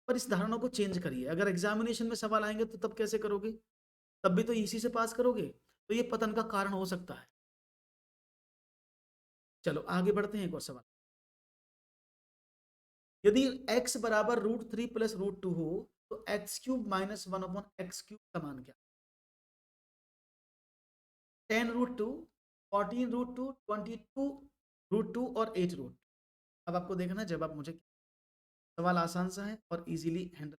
पर इस धारणा को चेंज करिए, अगर एग्जामिनेशन में सवाल आएंगे तो तब कैसे करोगे, तब भी तो इसी से पास करोगे, तो ये पतन का कारण हो सकता है। चलो आगे बढ़ते हैं, एक और सवाल। यदि x बराबर √3 + √2 हो तो x³ - 1/x³ का मान क्या, 10√2, 14√2, 22√2 और 8√2। अब आपको देखना है, जब आप मुझे, सवाल आसान सा है और इजीली हैंडल।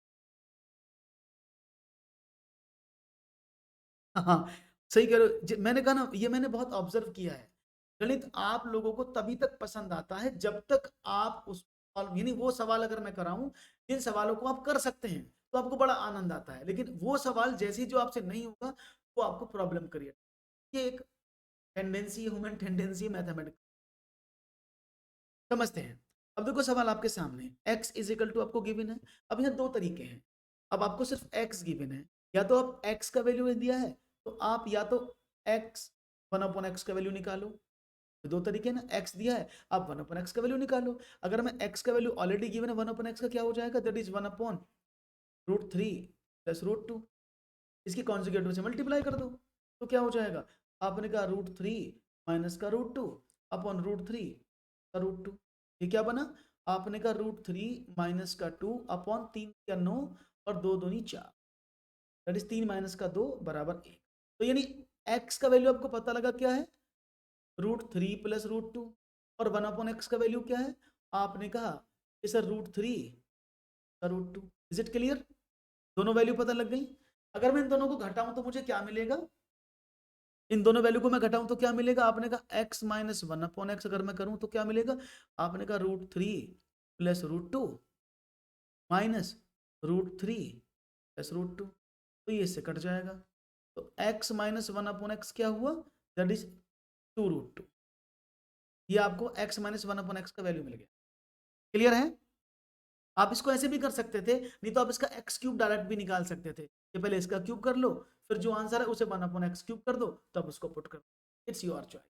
हाँ, सही कह रहे हो, मैंने कहा ना, ये मैंने बहुत ऑब्जर्व किया है, गणित आप लोगों को तभी तक पसंद आता है जब तक आप उस, यानी वो सवाल अगर मैं कराऊं जिन सवालों को आप कर सकते हैं तो आपको बड़ा आनंद आता है, लेकिन वो सवाल जैसे ही जो आपसे नहीं होगा वो आपको प्रॉब्लम क्रिएट, ये एक टेंडेंसी, ह्यूमन टेंडेंसी, मैथमेटिक्स, समझते हैं। अब देखो सवाल आपके सामने, x = आपको गिवन है। अब यहाँ दो तरीके हैं, अब आपको सिर्फ x गिवन है, या तो आप x का वैल्यू दिया है तो आप या तो x 1/x का वैल्यू निकालो, दो तरीके ना, x दिया है आप 1/x का वैल्यू निकालो। अगर मैं x का वैल्यू ऑलरेडी गिवन है 1/x का क्या हो जाएगा, दैट इज 1/√3 प्लस √2, इसकी कॉन्जुगेट से मल्टीप्लाई कर दो तो क्या हो जाएगा, आपने कहा √3 माइनस का √2 अपॉन √3 का √2, ये क्या बना, आपने कहा √3 माइनस का 2 अपॉन 3 का 9 और 2 दूनी 4, दैट इज 3 माइनस का 2 बराबर 1। तो यानी x का वैल्यू आपको पता लगा क्या है, √3 प्लस √2, और 1/x का वैल्यू क्या है, आपने कहा कि सर √3 का √2। इज इट क्लियर, दोनों वैल्यू पता लग गई। अगर मैं इन दोनों को घटाऊं तो मुझे क्या मिलेगा, इन दोनों वैल्यू को मैं घटाऊं तो क्या मिलेगा, आपने कहा x माइनस 1/x अगर मैं करूं तो क्या मिलेगा, आपने कहा √3 प्लस √2 माइनस √3 प्लस √2, तो ये इससे कट जाएगा। तो x माइनस 1/x क्या हुआ, दैट इज 2√2, ये आपको x माइनस 1/x का वैल्यू मिल गया। क्लियर है, आप इसको ऐसे भी कर सकते थे, नहीं तो आप इसका एक्स क्यूब डायरेक्ट भी निकाल सकते थे कि पहले इसका क्यूब कर लो, फिर जो आंसर है उसे 1/x क्यूब कर दो, तब उसको पुट कर दो, इट्स योर चॉइस।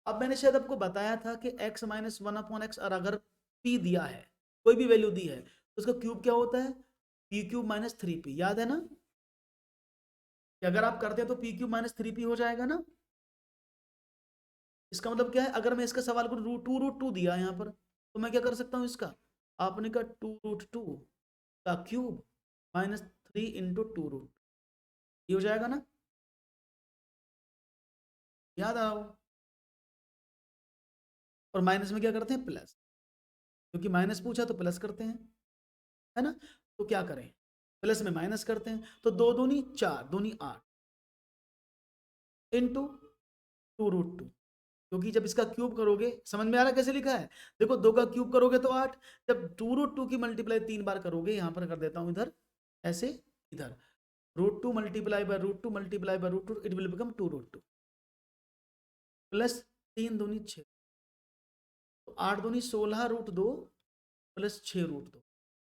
अब मैंने शायद आपको बताया था कि x माइनस 1/x, और अगर p दिया है, कोई भी वैल्यू दी है, तो उसका क्यूब क्या होता है, p क्यूब माइनस 3p, याद है ना, कि अगर आप करते हैं तो p क्यूब माइनस 3p हो जाएगा ना। इसका मतलब क्या है, अगर मैं इसका सवाल को √2 दिया यहाँ पर, तो मैं क्या कर सकता हूँ इसका, आपने कहा 2√2 का क्यूब माइनस 3 इंटू 2√, ये हो जाएगा ना, याद आओ। और माइनस में क्या करते हैं, प्लस, क्योंकि माइनस पूछा तो प्लस करते हैं, है ना। तो क्या करें, प्लस में माइनस करते हैं, तो 2 दूनी 4 दूनी 8 इंटू 2√2, क्योंकि जब इसका क्यूब करोगे, समझ में आ रहा कैसे लिखा है, देखो 2 का क्यूब करोगे तो 8, जब 2√2 की मल्टीप्लाई 3 बार करोगे, यहां पर कर देता हूं इधर ऐसे, इधर √2 multiply by √2 multiply by √2, it will become 2√2 plus 3 दूनी 6, तो 8 दूनी 16√2 प्लस 6√2,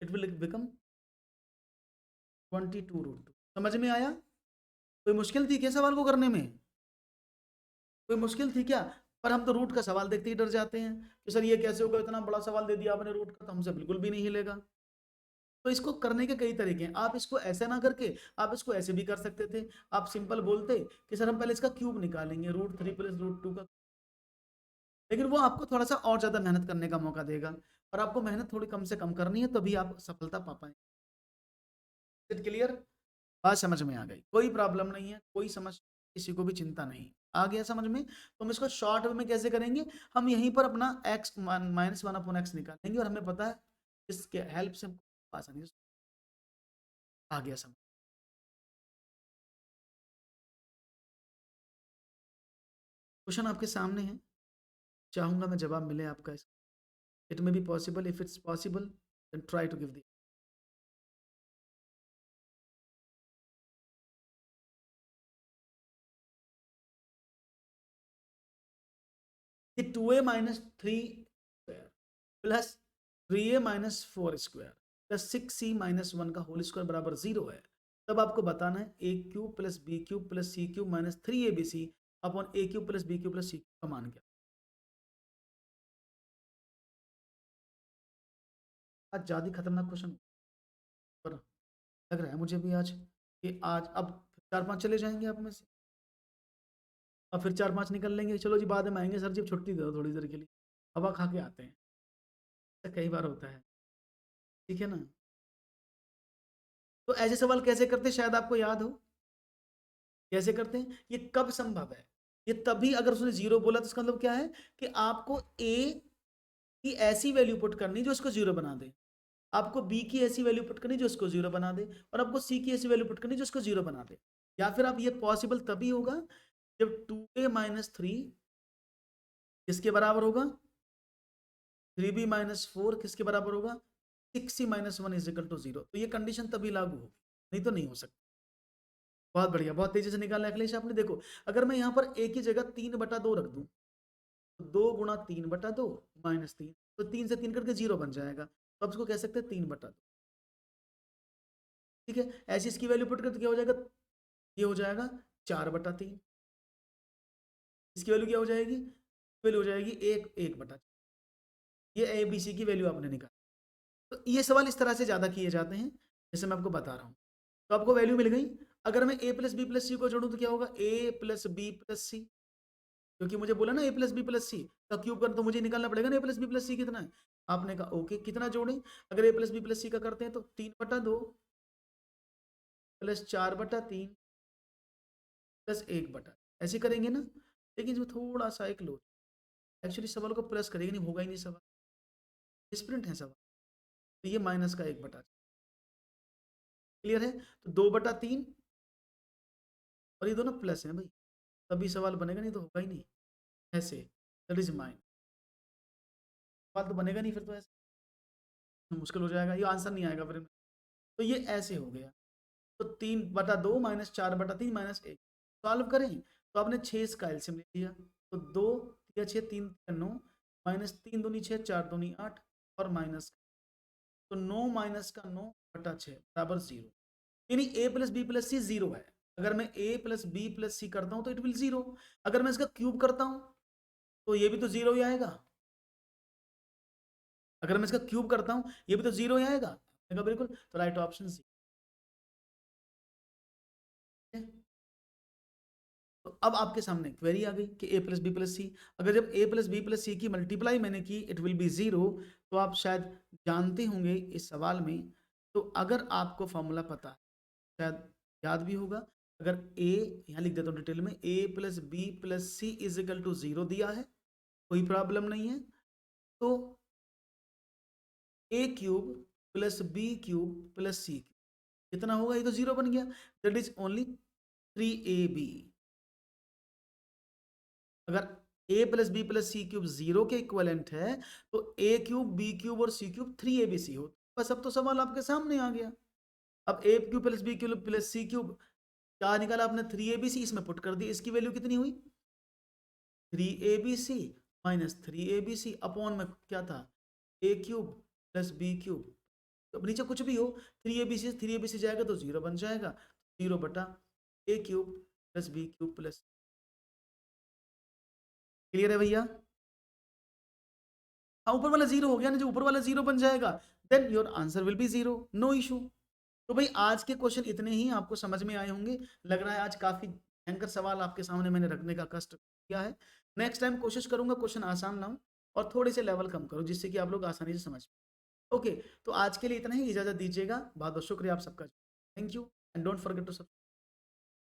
इट विल बिकम 22√2। समझ में आया, कोई मुश्किल थी क्या सवाल को करने में, कोई मुश्किल थी क्या, पर हम तो रूट का सवाल देखते ही डर जाते हैं कि सर ये कैसे होगा, इतना बड़ा सवाल दे दिया आपने रूट का, तो हमसे बिल्कुल भी नहीं हिलेगा। तो इसको करने के कई तरीके हैं, आप इसको ऐसे ना करके आप इसको ऐसे भी कर सकते थे, आप सिंपल बोलते कि सर हम पहले इसका क्यूब निकालेंगे, √3 प्लस √2 का, लेकिन वो आपको थोड़ा सा और ज्यादा मेहनत करने का मौका देगा, और आपको मेहनत थोड़ी कम से कम करनी है, तभी आप सफलता पा पाएंगे। क्लियर, बात समझ में आ गई, कोई प्रॉब्लम नहीं है, कोई समझ, किसी को भी चिंता नहीं, आ गया समझ में। तो हम इसको शॉर्ट में कैसे करेंगे, हम यहीं पर अपना x माइनस 1/x निकालेंगे, और हमें पता है इसके हेल्प से आसानी से आ गया समझ। क्वेश्चन आपके सामने है, चाहूंगा मैं जवाब मिले आपका इसका, it may be possible, if it's possible then try to give the, कि 2a minus 3 square plus 3a minus 4 square plus 6c minus 1 का होल स्क्वायर बराबर 0 है, तब आपको बताना है a cube plus b cube plus c cube minus 3abc upon a cube plus b cube plus c का मान क्या। आज ज्यादा खतरनाक क्वेश्चन पर लग रहा है मुझे भी आज, कि आज अब 4-5 चले जाएंगे आप में से, और फिर 4-5 निकल लेंगे, चलो जी बाद में आएंगे, सर जी छुट्टी दो थोड़ी देर के लिए, हवा खा के आते हैं, ऐसा कई बार होता है, ठीक है ना। तो ऐसे सवाल कैसे करते हैं, शायद आपको याद हो कैसे करते हैं, ये कब संभव है, ये तभी अगर उसने 0 बोला तो इसका मतलब क्या है, कि आपको a की ऐसी वैल्यू पुट करनी जो इसको 0 बना दे, आपको b की ऐसी वैल्यू पुट करनी जो इसको 0 बना दे, और आपको c की ऐसी वैल्यू पुट करनी जो इसको 0 बना दे। या फिर आप, ये पॉसिबल तभी होगा जब 2a माइनस 3 किसके बराबर होगा, 3b माइनस 4 किसके बराबर होगा, 6c minus 1 is equal to 0, तो ये कंडीशन तभी लागू होगी, नहीं तो नहीं हो सकती। बहुत बढ़िया, बहुत तेजी से निकाला अखिलेश आपने, देखो अगर मैं यहाँ पर a की जगह 3/2 रख दूं, तो 2 गुणा 3/2 माइनस 3, तो 3 से 3 करके 0 बन जाएगा, तो आप इसको कह सकते हैं 3/2, ठीक है। ऐसी इसकी वैल्यू पुट कर तो क्या हो जाएगा, ये हो जाएगा 4/3। इसकी वैल्यू क्या हो जाएगी? वैल्यू हो जाएगी 1/4। ये ए बी सी की वैल्यू आपने निकाली। तो ये सवाल इस तरह से ज़्यादा किए जाते हैं, जैसे मैं आपको बता रहा हूँ। तो आपको वैल्यू मिल गई। अगर मैं a प्लस बी प्लस सी को जोड़ूँ तो क्या होगा? a प्लस बी प्लस सी, क्योंकि मुझे बोला ना a प्लस बी प्लस सी का क्यूब कर, तो मुझे निकालना पड़ेगा ना a plus B plus C कितना है। आपने कहा ओके, कितना जोड़ें? अगर a प्लस बी प्लस सी का करते हैं तो 3/2 प्लस 4/3 प्लस 1/, ऐसे करेंगे ना। लेकिन इसमें थोड़ा सा एक लो, एक्चुअली सवाल को प्लस करेंगे नहीं, होगा ही नहीं सवाल, डिफरेंट है सवाल। तो ये माइनस का 1/, क्लियर है? तो 2/3 और ये दोनों प्लस है भाई, तभी सवाल बनेगा, नहीं तो होगा ही नहीं। ऐसे दैट इज माइन, सवाल तो बनेगा नहीं फिर, तो ऐसे मुश्किल हो जाएगा, ये आंसर नहीं आएगा फिर। तो ये ऐसे हो गया। तो 3/2 माइनस 4/3 माइनस 1, सॉल्व करें तो आपने 6 इसका एलसीएम ले लिया। तो 2 या 6, 3 9 माइनस 3 दूनी 6, 4 दूनी 8 और माइनस, तो 9 माइनस का 9/6 बराबर 0। यानी a प्लस बी प्लस सी 0 है। अगर मैं a प्लस बी प्लस सी करता हूं तो इट विल 0। अगर मैं इसका क्यूब करता हूं तो ये भी तो 0 ही आएगा। अगर मैं इसका क्यूब करता हूं ये भी तो 0 ही आएगा। बिल्कुल, तो राइट ऑप्शन सी। तो अब आपके सामने क्वेरी आ गई कि a प्लस बी प्लस सी, अगर जब a प्लस बी प्लस सी की मल्टीप्लाई मैंने की इट विल बी 0, तो आप शायद जानते होंगे इस सवाल में, तो अगर आपको फॉर्मूला पता है, शायद याद भी होगा। अगर a, यहाँ लिख देता हूँ डिटेल में, a plus B plus C is equal to 0 दिया है, कोई प्रॉब्लम नहीं है, तो a cube plus B cube plus C कितना होगा? ये तो 0 बन गया, दैट इज ओनली 3ab। अगर a plus B plus C cube 0 के इक्वलेंट है, तो a क्यूब बी क्यूब और c क्यूब 3abc हो। बस अब तो सवाल आपके सामने आ गया। अब a cube plus B cube plus c cube क्या निकाला आपने? 3abc, इसमें पुट कर दी। इसकी वैल्यू कितनी हुई? 3abc माइनस 3abc अपॉन में क्या था? a cube plus B cube, तो नीचे कुछ भी हो, 3abc जाएगा तो 0 बन जाएगा, 0/a cube plus B cube plus. Clear है भैया? हाँ, ऊपर वाला 0 हो गया ना, जो ऊपर वाला 0 बन जाएगा then your answer will be 0, no issue. तो भाई आज के क्वेश्चन इतने ही आपको समझ में आए होंगे। लग रहा है आज काफी भयंकर सवाल आपके सामने मैंने रखने का कष्ट किया है। नेक्स्ट टाइम कोशिश करूंगा क्वेश्चन आसान लाऊं और थोड़े से लेवल कम करूं, जिससे कि आप लोग आसानी से समझ पाए। ओके, तो आज के लिए इतना ही, इजाजत दीजिएगा। बहुत बहुत शुक्रिया आप सबका। Thank you and don't forget to